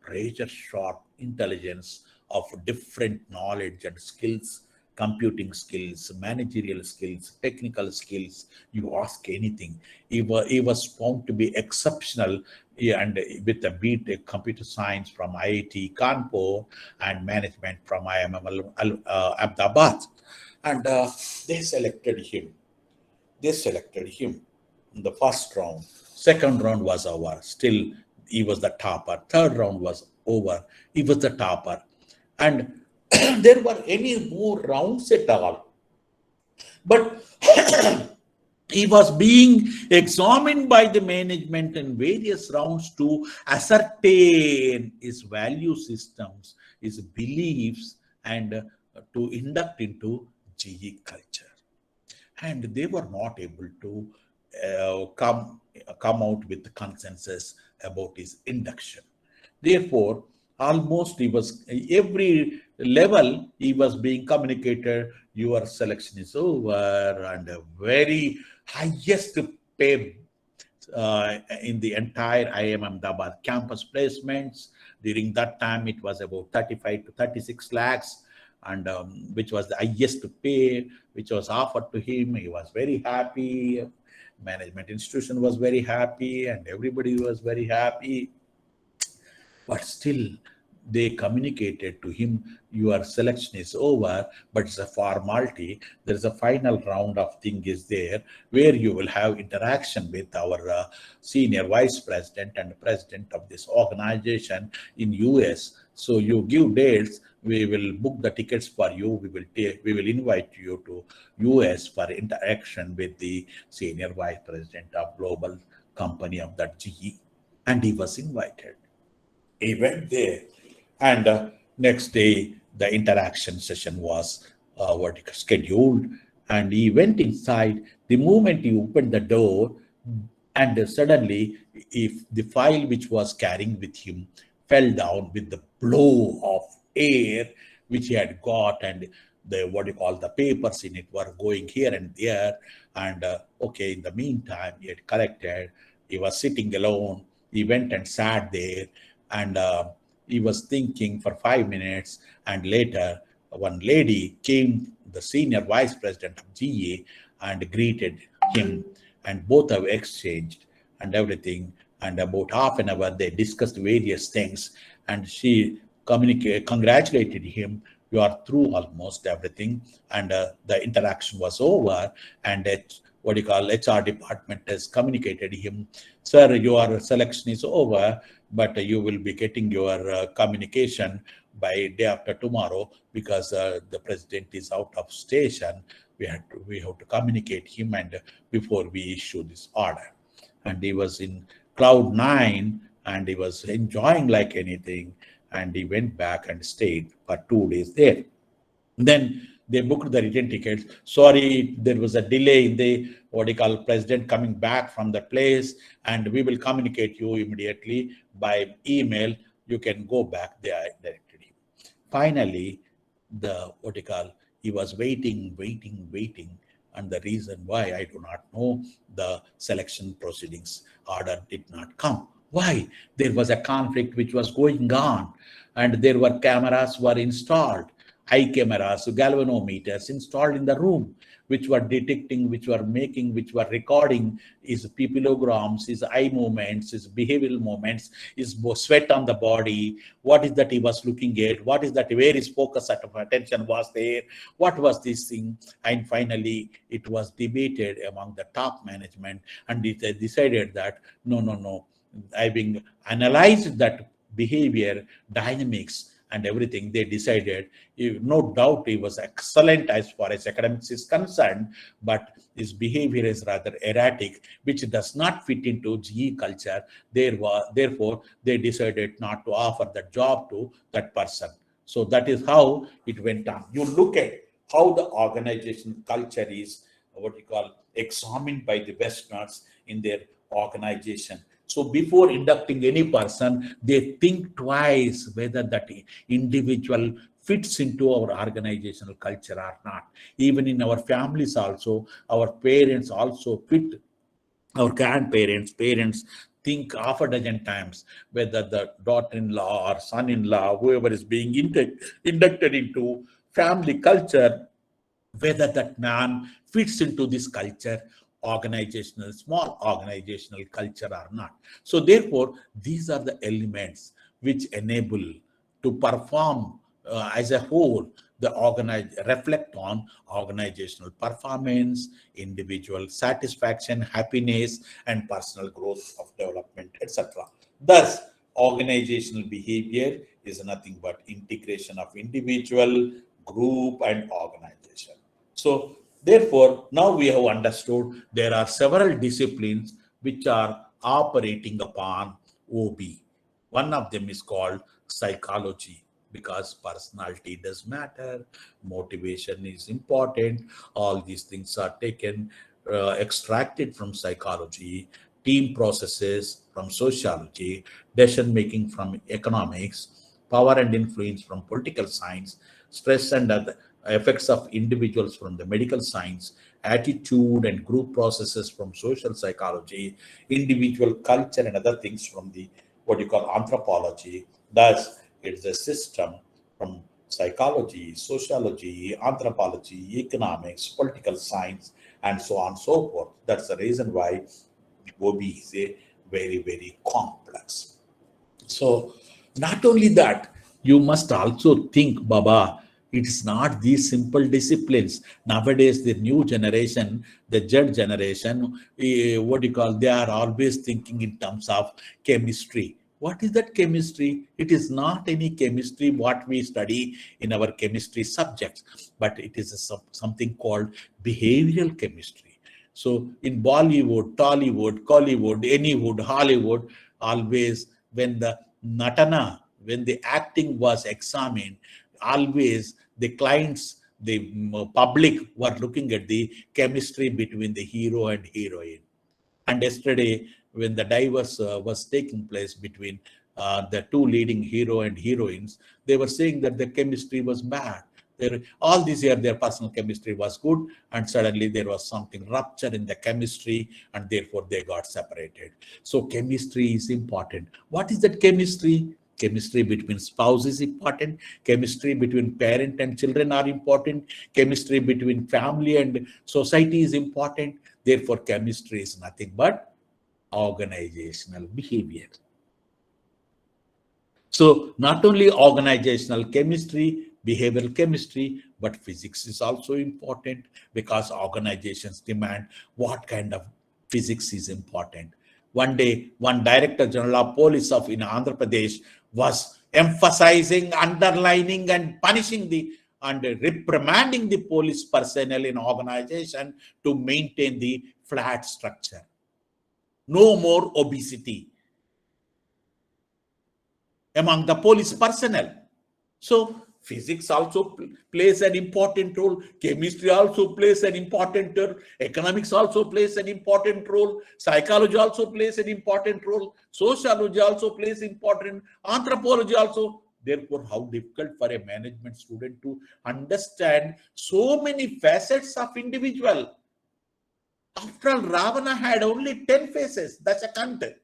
razor sharp intelligence of different knowledge and skills, computing skills, managerial skills, technical skills. You ask anything. He was found to be exceptional, and with a BTech computer science from IIT Kanpur and management from IMM Ahmedabad. And they selected him. In the first round. Second round was over. Still, he was the topper. Third round was over. He was the topper. And there were any more rounds at all. But he was being examined by the management in various rounds to ascertain his value systems, his beliefs, and to induct into GE culture. And they were not able to come out with the consensus about his induction. Therefore, almost every level he was being communicated, your selection is over, and a very highest pay in the entire IIM Ahmedabad campus placements. During that time, it was about 35 to 36 lakhs, and which was the highest pay, which was offered to him. He was very happy. Management institution was very happy, and everybody was very happy. But still, they communicated to him, your selection is over, but it's a formality. There is a final round of thing is there, where you will have interaction with our senior vice president and president of this organization in US. So you give dates, we will book the tickets for you. We will invite you to US for interaction with the senior vice president of global company of that GE. And he was invited. He went there, and next day the interaction session was scheduled, and he went inside. The moment he opened the door, and suddenly, if the file which was carrying with him fell down with the blow of air which he had got, and the papers in it were going here and there. And in the meantime, he had collected. He was sitting alone. He went and sat there, and he was thinking for 5 minutes, and later one lady came, the senior vice president of GA, and greeted him, and both have exchanged and everything. And about half an hour, they discussed various things, and she congratulated him. You are through almost everything, and the interaction was over. And what do you call HR department has communicated him, sir, your selection is over, but you will be getting your communication by day after tomorrow, because the president is out of station. We have to communicate him, and before we issue this order. And he was in cloud 9, and he was enjoying like anything, and he went back and stayed for 2 days there. Then they booked the return tickets. Sorry, there was a delay in the president coming back from the place, and we will communicate you immediately by email. You can go back. They directed him. Finally, he was waiting, and the reason why I do not know, the selection proceedings order did not come. Why? There was a conflict which was going on, and there were cameras were installed, eye cameras, galvanometers installed in the room, which were detecting, which were recording his pupillograms, his eye movements, his behavioral movements, his sweat on the body, what is that he was looking at, what is that, where his focus of attention was there, what was this thing. And finally, it was debated among the top management, and they decided that, no, having analyzed that behavior dynamics and everything, they decided, no doubt he was excellent as far as academics is concerned, but his behavior is rather erratic, which does not fit into GE culture. Therefore, they decided not to offer the job to that person. So that is how it went on. You look at how the organization culture is, examined by the Westerners in their organization. So before inducting any person, they think twice whether that individual fits into our organizational culture or not. Even in our families also, our parents also fit, our grandparents, parents think half a dozen times whether the daughter-in-law or son-in-law, whoever is being inducted into family culture, whether that man fits into this culture, small organizational culture or not. So therefore, these are the elements which enable to perform as a whole, reflect on organizational performance, individual satisfaction, happiness, and personal growth of development, etc. Thus, organizational behavior is nothing but integration of individual, group, and organization. So therefore, now we have understood there are several disciplines which are operating upon OB. One of them is called psychology, because personality does matter, motivation is important. All these things are extracted from psychology, team processes from sociology, decision making from economics, power and influence from political science, stress and other effects of individuals from the medical science, attitude and group processes from social psychology, individual culture and other things from the anthropology. Thus, it's a system from psychology, sociology, anthropology, economics, political science, and so on and so forth. That's the reason why OB is a very, very complex. So not only that, you must also think, Baba, it's not these simple disciplines. Nowadays, the new generation, the Z generation, they are always thinking in terms of chemistry. What is that chemistry? It is not any chemistry what we study in our chemistry subjects, but it is something called behavioral chemistry. So in Bollywood, Tollywood, Collywood, Anywood, Hollywood, always when the natana, when the acting was examined, always the clients, the public were looking at the chemistry between the hero and heroine. And yesterday, when the divorce was taking place between the two leading hero and heroines, they were saying that the chemistry was bad. All these years, their personal chemistry was good, and suddenly there was something rupture in the chemistry, and therefore they got separated. So chemistry is important. What is that chemistry? Chemistry between spouse is important. Chemistry between parent and children are important. Chemistry between family and society is important. Therefore, chemistry is nothing but organizational behavior. So not only organizational chemistry, behavioral chemistry, but physics is also important, because organizations demand what kind of physics is important. One day, one Director General of Police of in Andhra Pradesh was emphasizing, underlining, and punishing and reprimanding the police personnel in organization to maintain the flat structure. No more obesity among the police personnel. So physics also plays an important role. Chemistry also plays an important role. Economics also plays an important role. Psychology also plays an important role. Sociology also plays important. Anthropology also. Therefore, how difficult for a management student to understand so many facets of individual. After all, Ravana had only 10 faces. That's a content.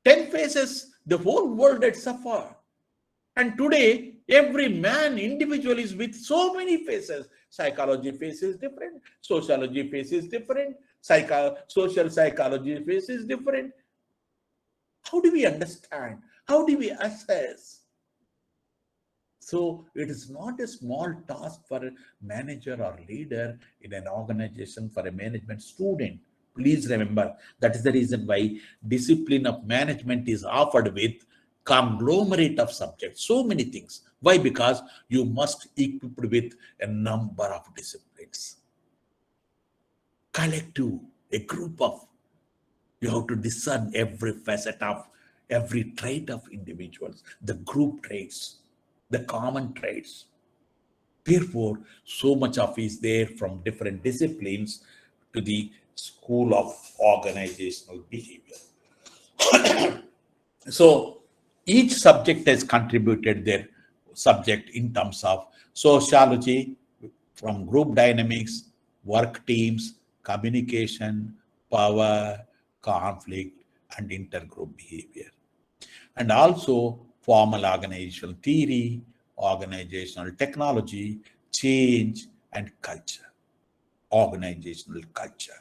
10 faces, the whole world had suffered. And today, every man, individual is with so many faces. Psychology faces different, sociology faces different, social psychology faces different. How do we understand? How do we assess? So it is not a small task for a manager or leader in an organization, for a management student. Please remember, that is the reason why discipline of management is offered with conglomerate of subjects, so many things. Why? Because you must equip with a number of disciplines. Collective, a group of, you have to discern every facet of, every trait of individuals, the group traits, the common traits. Therefore, so much of is there from different disciplines to the school of organizational behavior. So each subject has contributed their subject in terms of sociology, from group dynamics, work teams, communication, power, conflict, and intergroup behavior. And also formal organizational theory, organizational technology, change, and culture, organizational culture.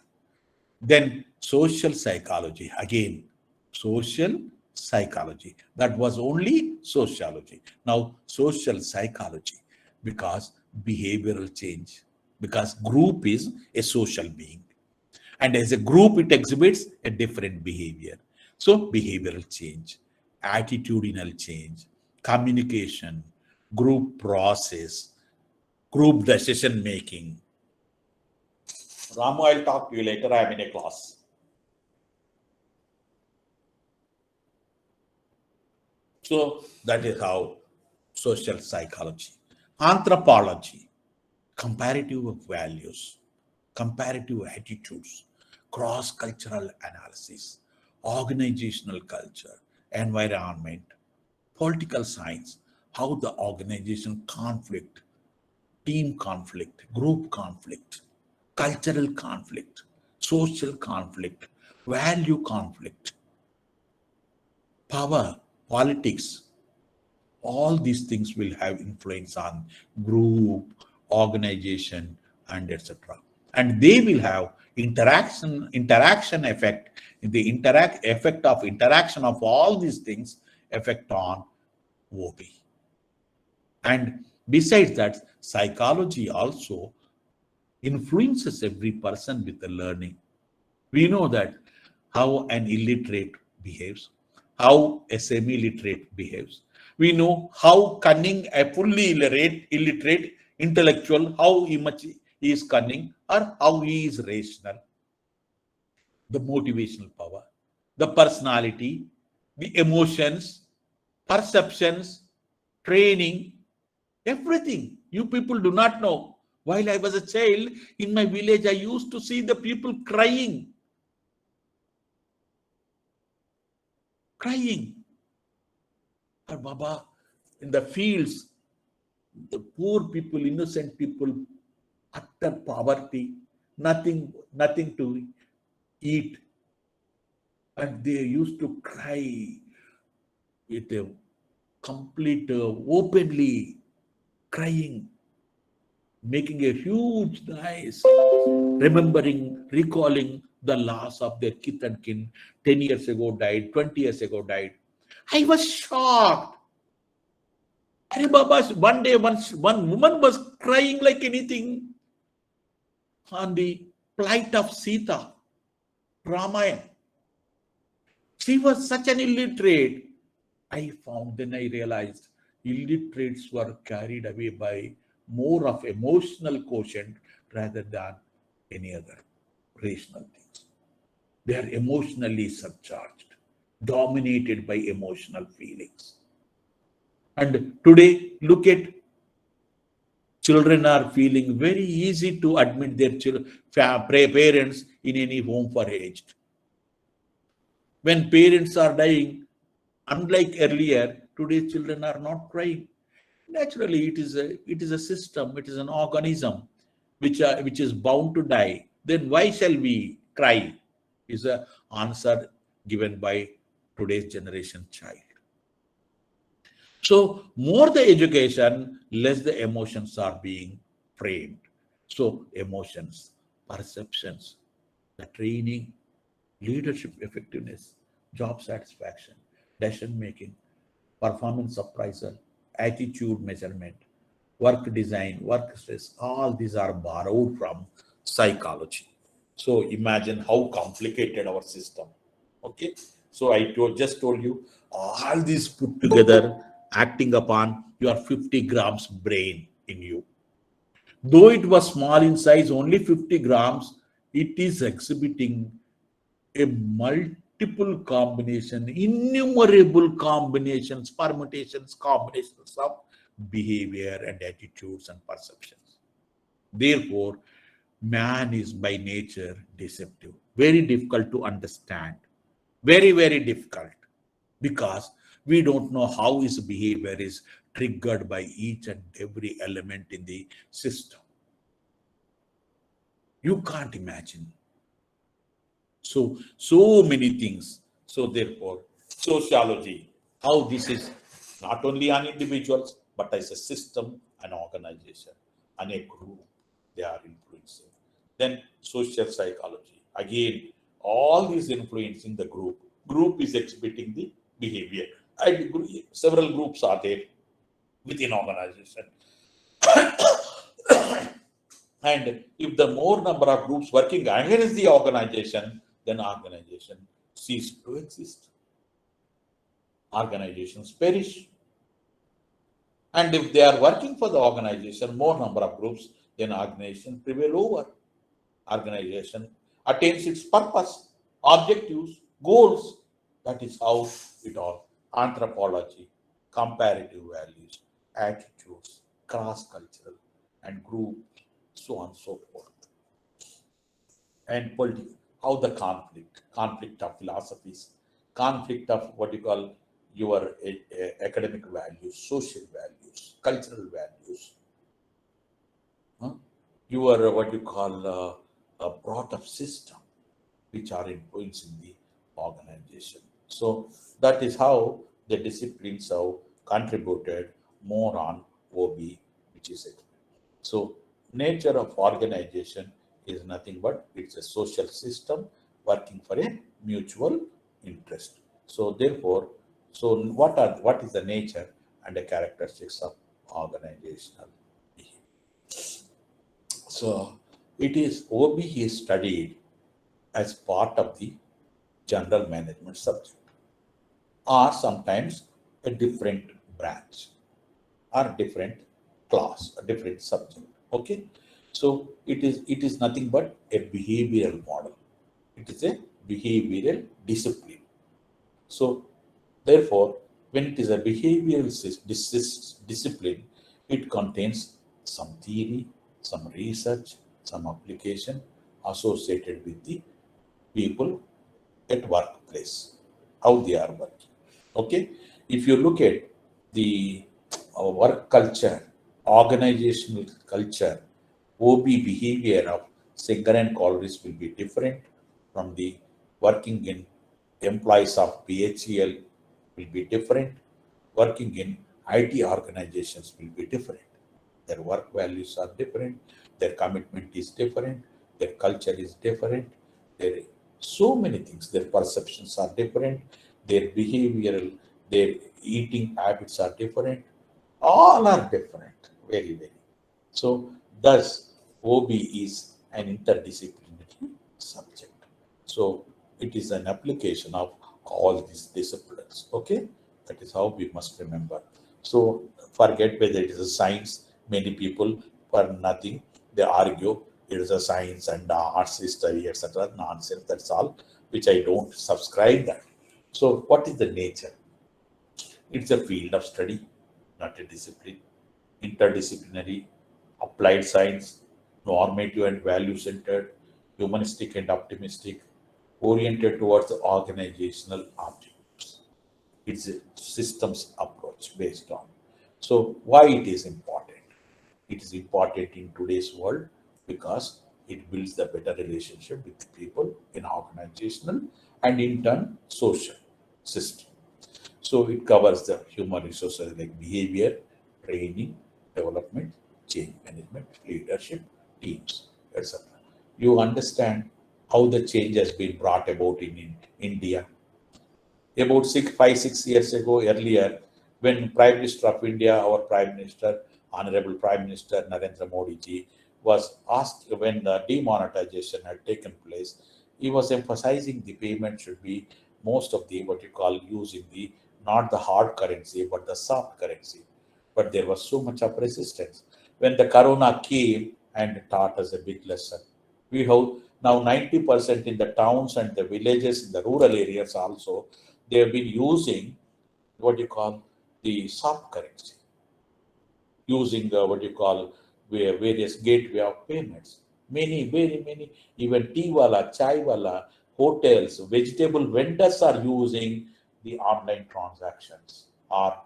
Then social psychology, again, social psychology. That was only sociology. Now, social psychology, because behavioral change, because group is a social being. And as a group, it exhibits a different behavior. So, behavioral change, attitudinal change, communication, group process, group decision making. Ramu, I'll talk to you later. I'm in a class. So that is how social psychology. Anthropology, comparative values, comparative attitudes, cross-cultural analysis, organizational culture, environment, political science, how the organization conflict, team conflict, group conflict, cultural conflict, social conflict, value conflict, power, politics, all these things will have influence on group, organization, and etc. And they will have interaction effect. The effect of interaction of all these things affect on OB. And besides that, psychology also influences every person with the learning. We know that how an illiterate behaves, how a semi-literate behaves. We know how cunning a fully illiterate intellectual, how much he is cunning or how he is rational. The motivational power, the personality, the emotions, perceptions, training, everything. You people do not know. While I was a child, in my village, I used to see the people crying. Or Baba, in the fields, the poor people, innocent people, utter poverty, nothing to eat. And they used to cry. with a complete openly crying, making a huge noise, remembering, recalling the loss of their kith and kin 10 years ago died, 20 years ago died. I was shocked. Arey Baba, one day one woman was crying like anything on the plight of Sita, Ramayana. She was such an illiterate. Then I realized illiterates were carried away by more of emotional quotient rather than any other rational things. They are emotionally surcharged, dominated by emotional feelings. And today, look at children are feeling very easy to admit their parents in any home for aged. When parents are dying, unlike earlier, today's children are not crying. Naturally, it is a system, it is an organism which is bound to die. Then why shall we cry? Is an answer given by today's generation child. So more the education, less the emotions are being framed. So emotions, perceptions, the training, leadership effectiveness, job satisfaction, decision making, performance appraisal, attitude measurement, work design, work stress, all these are borrowed from psychology. So imagine how complicated our system. Okay. So I just told you all these put together acting upon your 50 grams brain in you. Though it was small in size, only 50 grams, it is exhibiting a multiple combination, innumerable combinations, permutations, combinations of behavior and attitudes and perceptions. Therefore, man is by nature deceptive, very difficult to understand, very, very difficult, because we don't know how his behavior is triggered by each and every element in the system. You can't imagine. So many things. So therefore, sociology, how this is not only on individuals, but as a system, an organization, and a group, they are influencing. Then social psychology, again, all these influencing the group. Group is exhibiting the behavior. Several groups are there within organization. And if the more number of groups working against the organization, then organization cease to exist. Organizations perish. And if they are working for the organization, more number of groups, then organization prevail over. Organization attains its purpose, objectives, goals. That is how it all. Anthropology, comparative values, attitudes, cross-cultural, and group, so on and so forth. And politics, how the conflict of philosophies, conflict of what you call your academic values, social values, cultural values, your what you call a brought-up system, which are influencing the organization. So that is how the disciplines have contributed more on OB, which is it. So nature of organization is nothing but it's a social system working for a mutual interest. So therefore, what is the nature and the characteristics of organizational behavior? So it is OB is studied as part of the general management subject, or sometimes a different branch or different class, a different subject. Okay, so it is nothing but a behavioral model. It is a behavioral discipline. So therefore, when it is a behavioral discipline, it contains some theory, some research, some application associated with the people at workplace, how they are working. Okay, if you look at the work culture, organizational culture, OB behavior of Singer and Colris will be different from the working in employees of BHEL will be different. Working in IT organizations will be different. Their work values are different. Their commitment is different. Their culture is different. There so many things. Their perceptions are different. Their behavioral, their eating habits are different. All are different. Very, very. So, thus, OB is an interdisciplinary subject. So, it is an application of all these disciplines. Okay, that is how we must remember. So, forget whether it is a science. Many people, for nothing, they argue it is a science and arts, history, etc. Nonsense. That's all, which I don't subscribe that. So, what is the nature? It's a field of study, not a discipline. Interdisciplinary, applied science, normative and value-centered, humanistic and optimistic, oriented towards the organizational objectives. It's a systems approach based on. So why it is important? It is important in today's world because it builds the better relationship with people in organizational and in turn social system. So it covers the human resources like behavior, training, development, change management, leadership, teams, etc. You understand how the change has been brought about in India. About 5-6 years ago, earlier, when Prime Minister of India, our Prime Minister, Honorable Prime Minister Narendra Modi ji, was asked when the demonetization had taken place, he was emphasizing the payment should be most of the what you call using the not the hard currency but the soft currency. But there was so much of resistance. When the corona came and taught us a big lesson, we have now 90% in the towns and the villages, in the rural areas also, they have been using what you call the soft currency, using what you call various gateway of payments. Many, very many, even tea wala, chai wala, hotels, vegetable vendors are using the online transactions or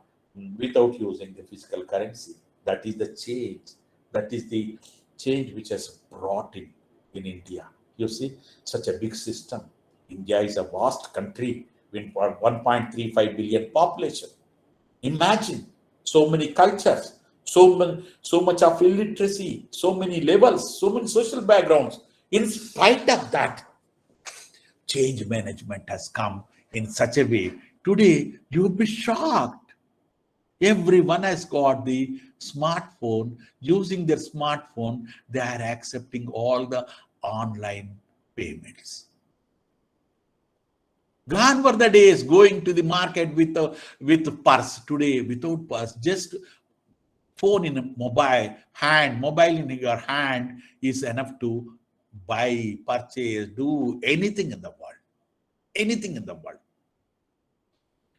without using the physical currency. That is the change. That is the change which has brought in India. You see, such a big system. India is a vast country with 1.35 billion population. Imagine so many cultures, so much of illiteracy, so many levels, so many social backgrounds. In spite of that, change management has come in such a way. Today, you would be shocked. Everyone has got the smartphone. Using their smartphone, they are accepting all the online payments. Gone were the days going to the market with purse. Today, without purse, just phone in a mobile in your hand is enough to buy, purchase, do anything in the world. Anything in the world.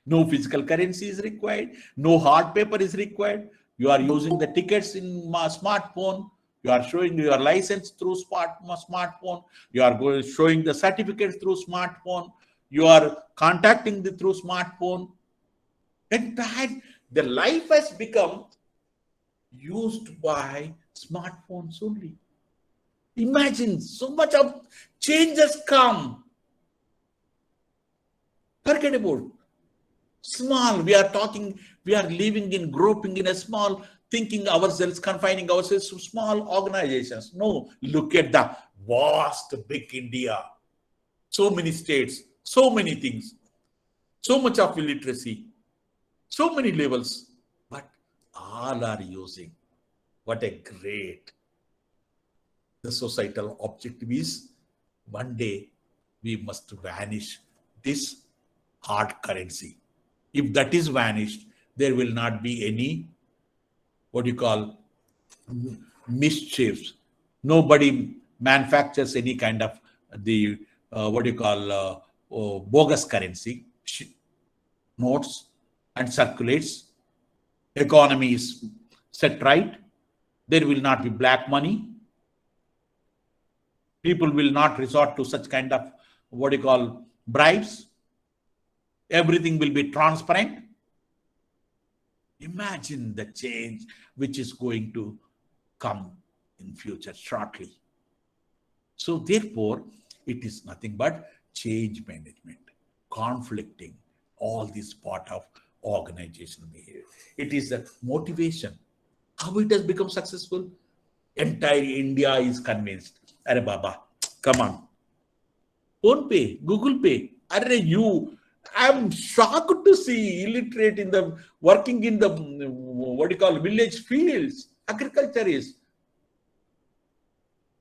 No physical currency is required. No hard paper is required. You are using the tickets in my smartphone. You are showing your license through smartphone. You are showing the certificates through smartphone. You are contacting through smartphone. And that the life has become used by smartphones only. Imagine so much of change has come. Forget about small. We are living in, groping in a small, thinking ourselves, confining ourselves to small organizations. No, look at the vast, big India. So many states, so many things, so much of illiteracy, so many levels, but all are using. What a great. The societal objective is one day we must vanish this hard currency. If that is vanished, there will not be any, what you call, mischiefs. Nobody manufactures any kind of the, bogus currency, notes and circulates. Economy is set right. There will not be black money. People will not resort to such kind of, bribes. Everything will be transparent. Imagine the change which is going to come in future shortly. So therefore, it is nothing but change management, conflicting, All this part of organizational behavior. It is the motivation. How it has become successful? Entire India is convinced. Arre Baba, come on. Phone Pay, Google Pay. Arre you, I'm shocked to see illiterate in the working in the village fields, agriculture is.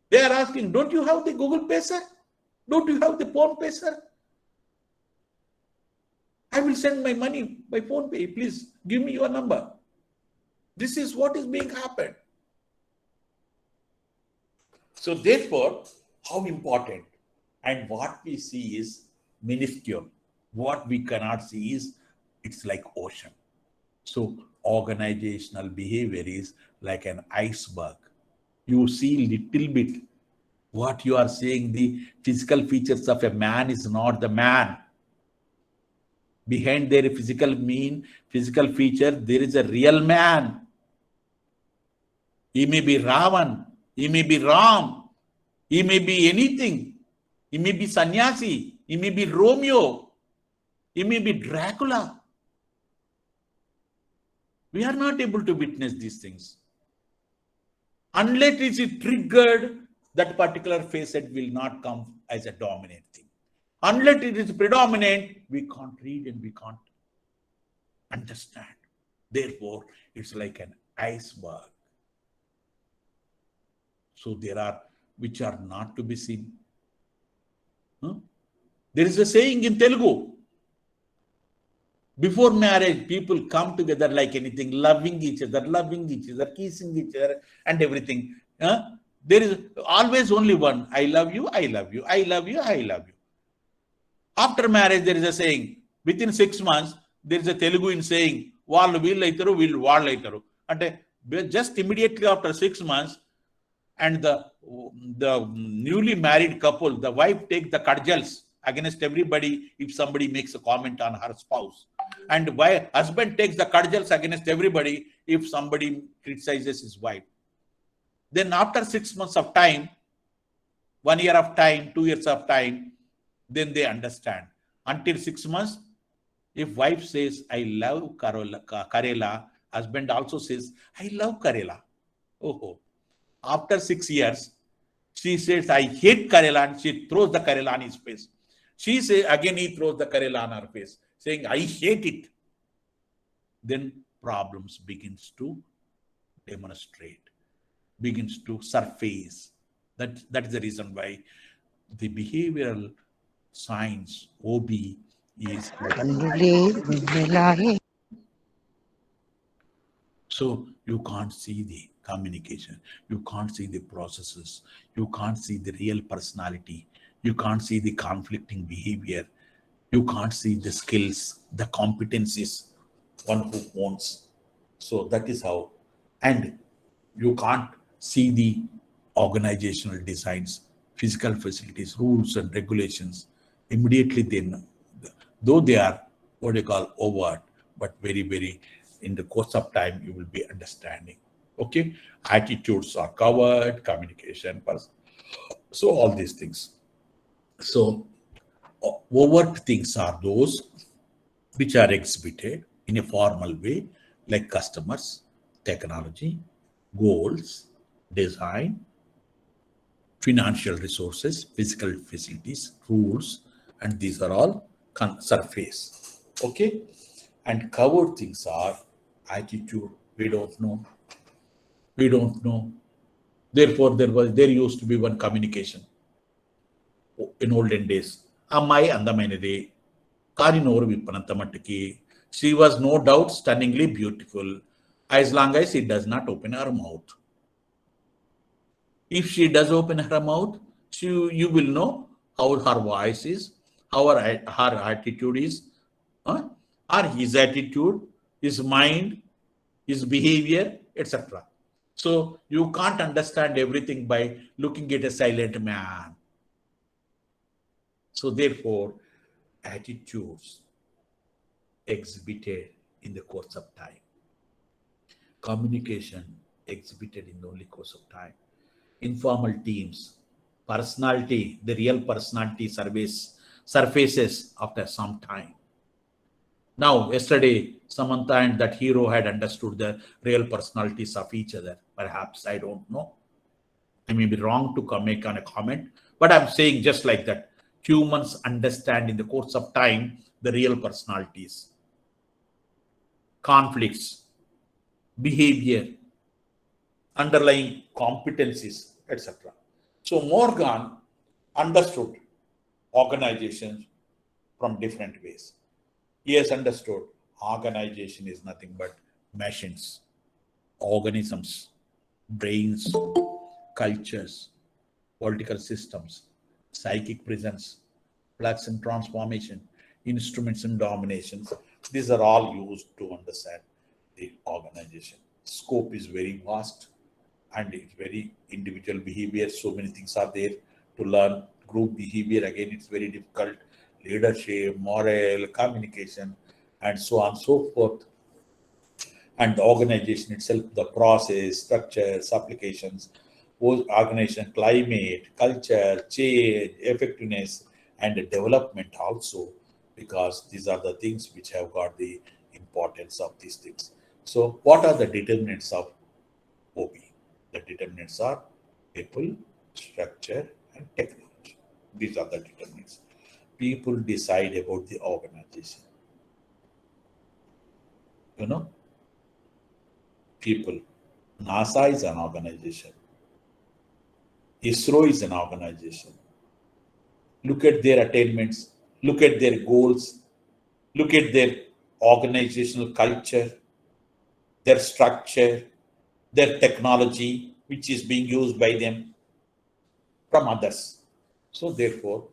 They are asking, don't you have the Google Pay, sir? Don't you have the Phone Pay, sir? I will send my money by Phone Pay. Please give me your number. This is what is being happened. So therefore, how important and what we see is minuscule. What we cannot see is it's like ocean. So organizational behavior is like an iceberg. You see little bit. What you are saying, the physical features of a man is not the man. Behind their physical feature, there is a real man. He may be Ravan, he may be Ram, he may be anything. He may be Sannyasi, he may be Romeo, he may be Dracula. We are not able to witness these things. Unless it is triggered, that particular facet will not come as a dominant thing. Unless it is predominant, we can't read and we can't understand. Therefore, it's like an iceberg. So there are which are not to be seen. There is a saying in Telugu. Before marriage, people come together like anything, loving each other, kissing each other, and everything. There is always only one. I love you, I love you, I love you, I love you. After marriage, there is a saying. Within 6 months, there is a Telugu in saying, "Vallu veellu aitaru, veellu vallu aitaru." And just immediately after 6 months, and the newly married couple, the wife takes the kajals against everybody if somebody makes a comment on her spouse. And husband takes the kajals against everybody if somebody criticizes his wife. Then after 6 months of time, 1 year of time, 2 years of time, then they understand. Until 6 months, if wife says, I love Karela, husband also says, I love Karela. Oh. After 6 years, she says, I hate Karela, and she throws the Karela on his face. She says, again he throws the Karela on her face, saying, I hate it. Then problems begins to demonstrate, begins to surface. That is the reason why the behavioral science, OB, is so you can't see the communication, you can't see the processes, you can't see the real personality, you can't see the conflicting behavior, you can't see the skills, the competencies one who wants. So that is how, and you can't see the organizational designs, physical facilities, rules and regulations. Immediately then, though they are what you call overt, but very, very in the course of time, you will be understanding. Okay, attitudes are covered, communication, so all these things. So overt things are those which are exhibited in a formal way, like customers, technology, goals, design, financial resources, physical facilities, rules, and these are all surface. Okay, and covered things are attitude. We don't know. Therefore, there used to be one communication in olden days. Ammai andamainade, Karinoru vippananta mattiki. She was no doubt stunningly beautiful, as long as she does not open her mouth. If she does open her mouth, you will know how her voice is, how her attitude is, or his attitude, his mind, his behavior, etc. So you can't understand everything by looking at a silent man. So therefore, attitudes exhibited in the course of time. Communication exhibited in the only course of time. Informal teams, personality, the real personality surfaces after some time. Now, yesterday, Samantha and that hero had understood the real personalities of each other. Perhaps, I don't know. I may be wrong to make on a comment, but I'm saying just like that. Humans understand in the course of time the real personalities, conflicts, behavior, underlying competencies, etc. So Morgan understood organizations from different ways. He has understood organization is nothing but machines, organisms, brains, cultures, political systems, psychic presence, flux and transformation, instruments and dominations. These are all used to understand the organization. Scope is very vast and it's very individual behavior. So many things are there to learn. Group behavior, again, it's very difficult. Leadership, moral, communication, and so on and so forth. And the organization itself, the process, structures, applications, organization, climate, culture, change, effectiveness, and development also, because these are the things which have got the importance of these things. So what are the determinants of OB? The determinants are people, structure, and technology. These are the determinants. People decide about the organization. You know, people. NASA is an organization. ISRO is an organization. Look at their attainments, look at their goals, look at their organizational culture, their structure, their technology, which is being used by them from others. So therefore,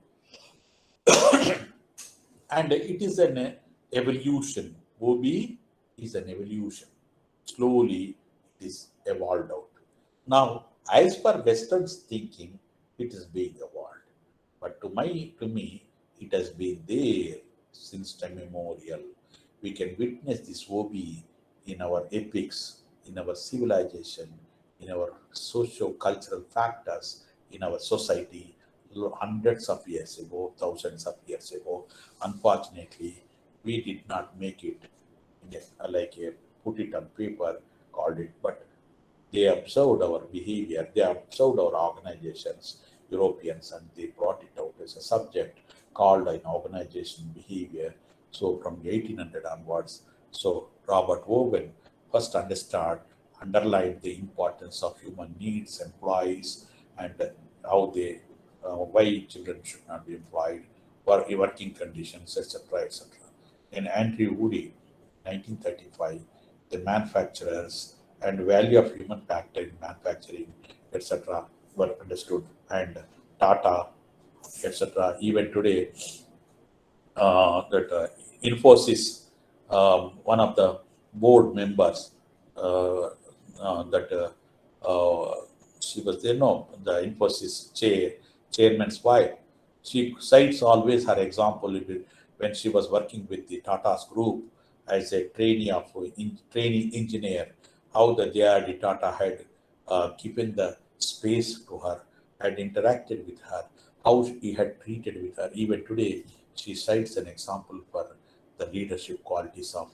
and it is an evolution. OB is an evolution. Slowly, it is evolved out. Now, as per Western's thinking, it is being evolved. But to me, it has been there since time immemorial. We can witness this OB in our epics, in our civilization, in our socio-cultural factors, in our society, hundreds of years ago, thousands of years ago. Unfortunately, we did not make it put it on paper, called it, but they observed our behavior, they observed our organizations, Europeans, and they brought it out as a subject called an organization behavior. So from 1800 onwards, so Robert Owen first underlined the importance of human needs, employees, and how they, why children should not be employed, working conditions, etc., etc. In Andrew Woody, 1935, the manufacturers and value of human factor in manufacturing, etc., were understood, and Tata, etc. Even today, Infosys, one of the board members, she was there, no, the Infosys chairman's wife. She cites always her example when she was working with the Tata's group as a trainee engineer, how the JRD Tata had given the space to her, had interacted with her, how he had treated with her. Even today, she cites an example for the leadership qualities of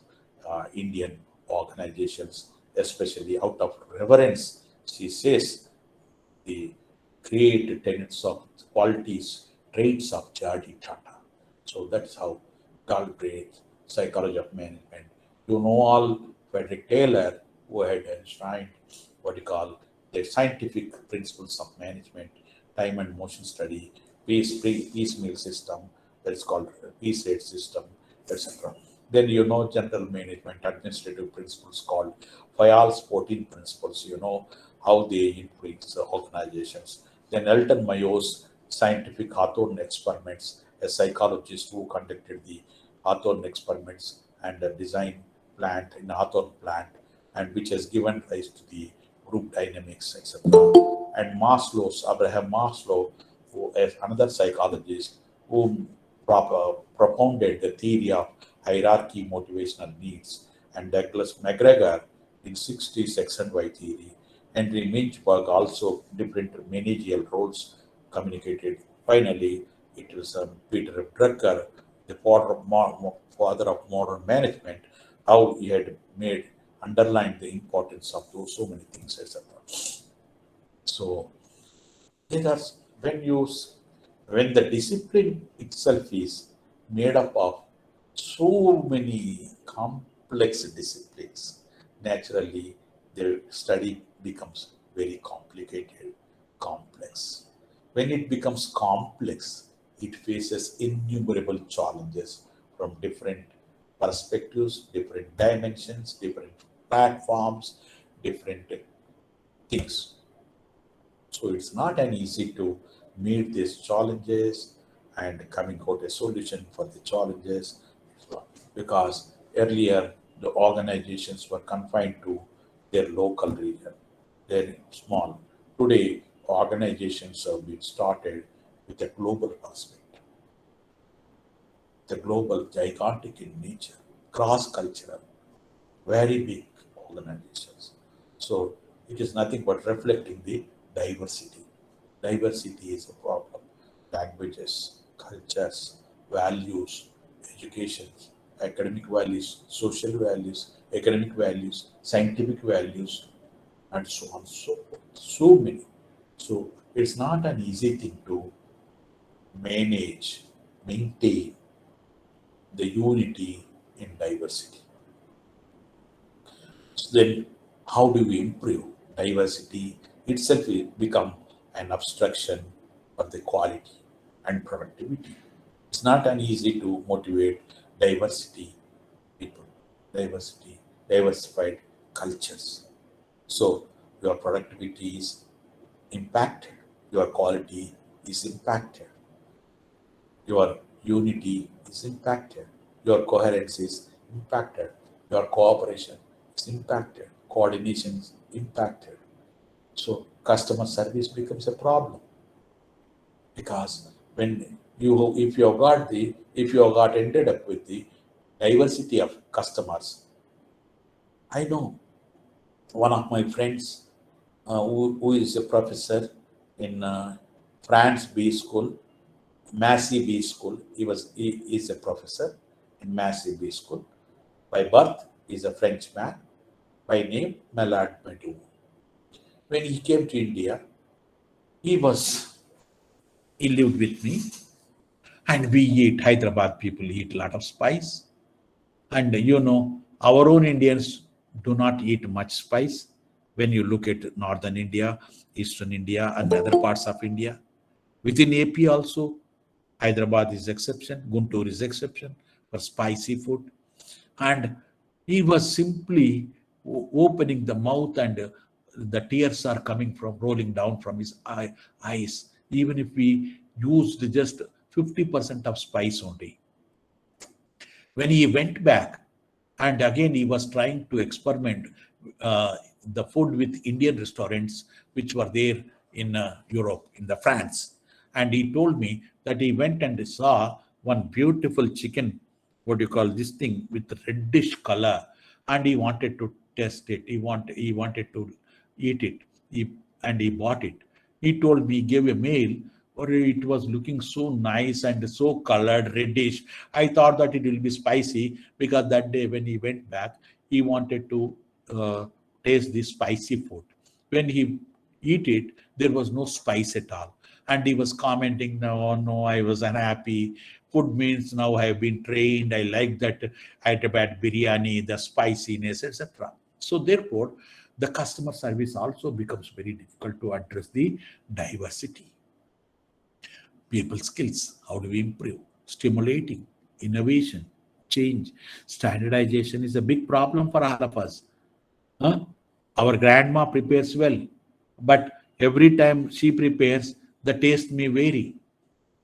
Indian organizations, especially out of reverence. She says the great tenets of qualities, traits of JRD Tata. So that's how Galbraith, Psychology of Management. You know all Frederick Taylor, who had enshrined what you call the scientific principles of management, time and motion study, piecemeal system, that's called piece rate system, etc. Then you know general management administrative principles called Fayol's 14 principles, you know how they influence the organizations. Then Elton Mayo's scientific Hawthorne experiments, a psychologist who conducted the Hawthorne experiments and a design plant in Hawthorne plant, and which has given rise to the group dynamics, etc. And Abraham Maslow, who is another psychologist who propounded the theory of hierarchy motivational needs, and Douglas McGregor in 60s X and Y theory. Henry Minchberg also different managerial roles communicated. Finally, it was Peter Drucker the father of modern management, how he had made underlined the importance of those so many things, etc. So there are when the discipline itself is made up of so many complex disciplines, naturally the study becomes very complicated, complex. When it becomes complex, it faces innumerable challenges from different perspectives, different dimensions, different platforms, different things. So it's not an easy to meet these challenges and coming out a solution for the challenges, because earlier the organizations were confined to their local region, they're small. Today, organizations have been started with a global perspective, the global, gigantic in nature, cross-cultural, very big organizations. So it is nothing but reflecting the diversity. Diversity is a problem. Languages, cultures, values, education, academic values, social values, economic values, scientific values, and so on, so forth. So many. So it's not an easy thing to manage, maintain the unity in diversity. So then, how do we improve? Diversity itself will become an obstruction for the quality and productivity. It's not an easy to motivate diversity people, diversity, diversified cultures. So your productivity is impacted, your quality is impacted, your unity is impacted, your coherence is impacted, your cooperation is impacted, coordination is impacted. So customer service becomes a problem, because when if you have got ended up with the diversity of customers. I know one of my friends who is a professor in France B School, Massey B School. He is a professor in Massey B School. By birth, he is a Frenchman. By name, Malad Madou. When he came to India, he lived with me, and we eat, Hyderabad people eat a lot of spice. And our own Indians do not eat much spice. When you look at northern India, eastern India, and other parts of India, within AP also, Hyderabad is exception, Guntur is exception for spicy food. And he was simply opening the mouth, and the tears are rolling down from his eyes, even if we used just 50% of spice only. When he went back, and again he was trying to experiment the food with Indian restaurants which were there in Europe, in the France. And he told me that he went and saw one beautiful chicken, what do you call this thing, with reddish color, and he wanted to test it. He wanted to eat it. And he bought it. He told me, he gave a mail, or it was looking so nice and so colored, reddish. I thought that it will be spicy, because that day when he went back, he wanted to taste the spicy food. When he eat it, there was no spice at all. And he was commenting, no, I was unhappy. Food means now I have been trained. I like that Hyderabad biryani, the spiciness, etc. So therefore, the customer service also becomes very difficult to address the diversity. People skills, how do we improve? Stimulating, innovation, change, standardization is a big problem for all of us. Our grandma prepares well, but every time she prepares, the taste may vary.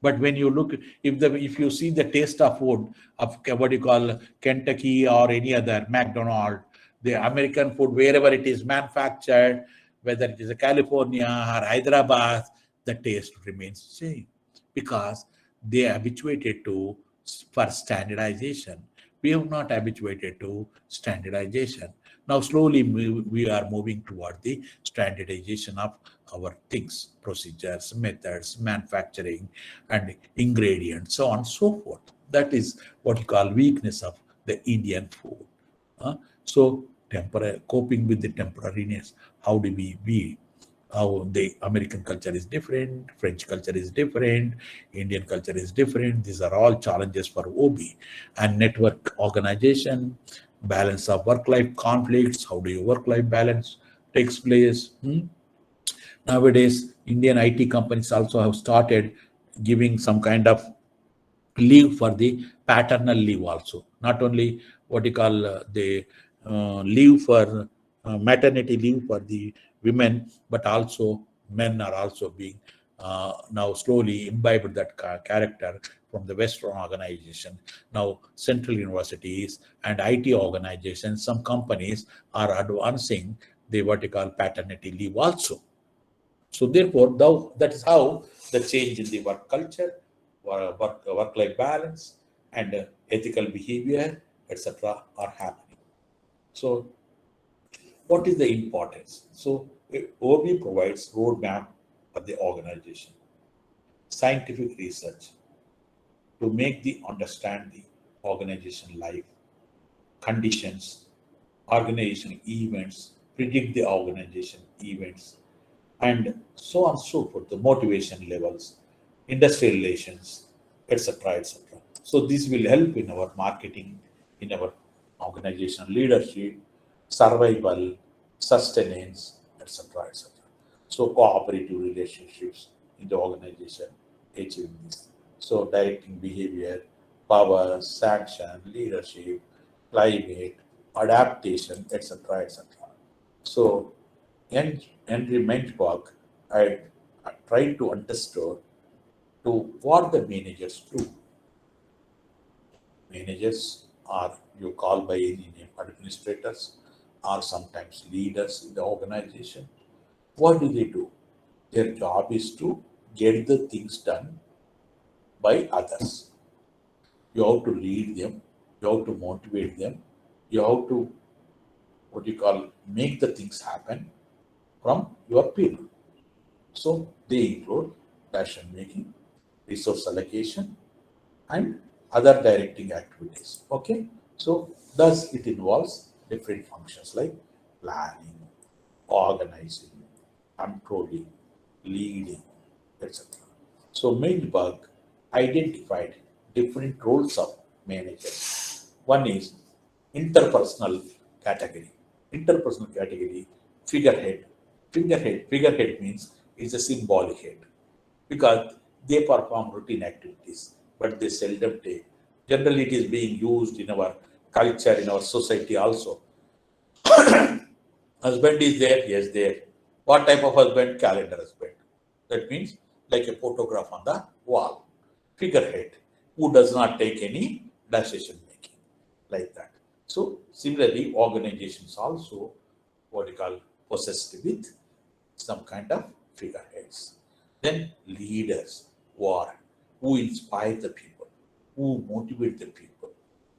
But when you look, if you see the taste of food of what you call Kentucky or any other McDonald's, the American food, wherever it is manufactured, whether it is a California or Hyderabad, the taste remains the same, because they are habituated for standardization. We have not habituated to standardization. Now slowly we are moving toward the standardization of our things, procedures, methods, manufacturing, and ingredients, so on and so forth. That is what you call weakness of the Indian food. So temporary coping with the temporariness. How do we be? How the American culture is different, French culture is different, Indian culture is different. These are all challenges for OB and network organization, balance of work-life conflicts. How do you work-life balance takes place? Nowadays, Indian IT companies also have started giving some kind of leave for the paternal leave also. Not only what you call the leave for maternity leave for the women, but also men are also being now slowly imbibed that character from the Western organization. Now, central universities and IT organizations, some companies are advancing the what you call paternity leave also. So therefore, that is how the change in the work culture, work-life balance, and ethical behavior, etc., are happening. So, what is the importance? So, OB provides roadmap for the organization, scientific research to make the understand the organization life, conditions, organization events, predict the organization events, and so on and so forth, the motivation levels, industrial relations, etc., etc. So this will help in our marketing, in our organizational leadership, survival, sustenance, etc., etc. So cooperative relationships in the organization, achieving this. So directing behavior, power, sanction, leadership, climate, adaptation, etc., etc. So Henry Mentwork, I tried to understand to what the managers do. Managers are you call by any name administrators or sometimes leaders in the organization. What do they do? Their job is to get the things done by others. You have to lead them, you have to motivate them, you have to what you call make the things happen from your people. So they include decision making, resource allocation, and other directing activities. Okay. So thus it involves different functions like planning, organizing, controlling, leading, etc. So Mainberg identified different roles of managers. One is interpersonal category. Interpersonal category, figurehead. Figurehead means it's a symbolic head because they perform routine activities, but they seldom take. Generally, it is being used in our culture, in our society also. Husband is there, yes, there. What type of husband? Calendar husband. That means like a photograph on the wall. Figurehead, who does not take any decision making, like that. So similarly, organizations also what you call possessed with some kind of figureheads. Then leaders who inspire the people, who motivate the people,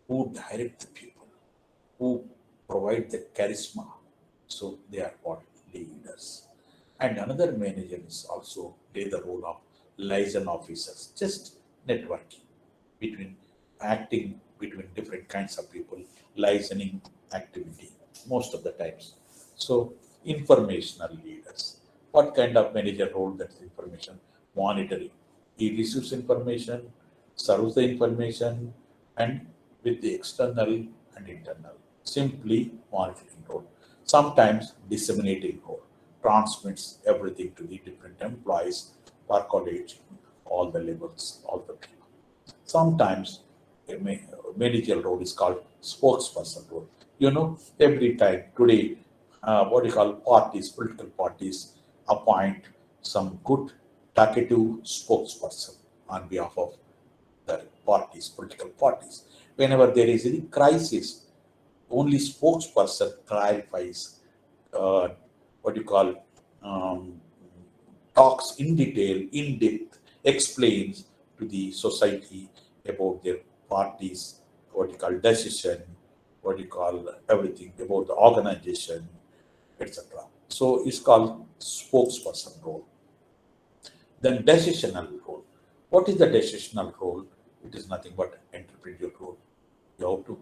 who direct the people, who provide the charisma. So they are called leaders. And another manager is also play the role of liaison officers, just networking between acting between different kinds of people, liaising activity most of the times. So informational leaders. What kind of manager role that is information? Monitoring. He receives information, serves the information, and with the external and internal. Simply monitoring role. Sometimes disseminating role. Transmits everything to the different employees, percolating all the levels, all the people. Sometimes a managerial role is called spokesperson role. You know, every time today, what you call parties, political parties appoint some good talkative spokesperson on behalf of the parties, political parties. Whenever there is any crisis, only spokesperson clarifies what you call um, talks in detail, in depth, explains to the society about their parties, what you call decision, what you call everything about the organization, etc. So it's called spokesperson role. Then decisional role. What is the decisional role? it is nothing but entrepreneurial role. You have to,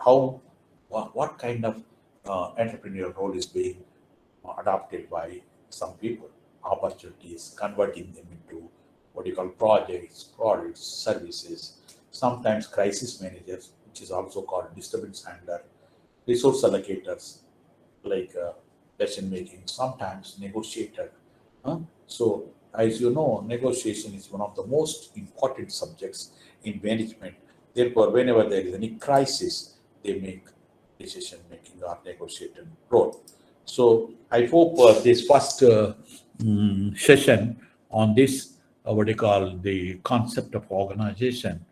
how, what kind of entrepreneurial role is being adopted by some people, opportunities, converting them into what you call projects, products, services, sometimes crisis managers, which is also called disturbance handler, resource allocators, like decision making, sometimes negotiator. So, as you know, negotiation is one of the most important subjects in management. Therefore, whenever there is any crisis, they make decision making or negotiating role. So, I hope this first session on this, what you call the concept of organization,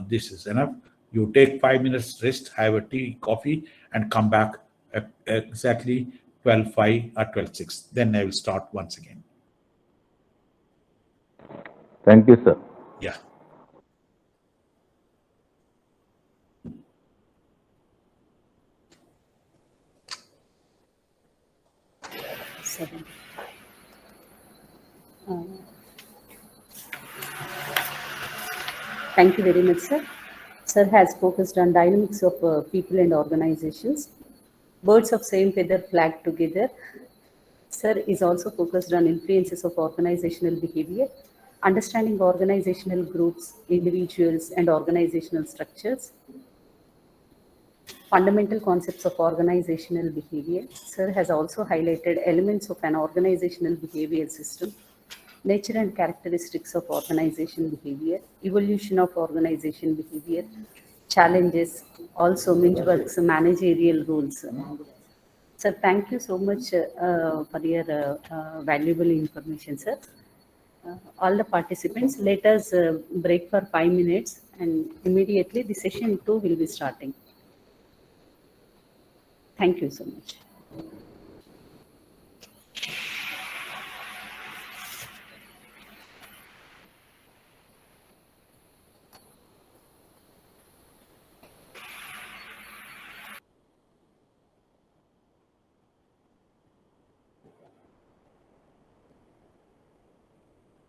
this is enough. You take 5 minutes rest, have a tea, coffee, and come back at exactly 12:05 or 12:06. Then I will start once again. Thank you, sir. Yeah. Seven. Thank you very much, sir. Sir has focused on dynamics of people and organizations. Birds of same feather flock together. Sir is also focused on influences of organizational behavior, understanding organizational groups, individuals, and organizational structures. Fundamental concepts of organizational behavior. Sir has also highlighted elements of an organizational behavior system, nature and characteristics of organization behavior, evolution of organization behavior, challenges, also Minjwork's managerial roles. Sir, thank you so much for your valuable information, sir. All the participants, let us break for 5 minutes and immediately the session 2 will be starting. Thank you so much.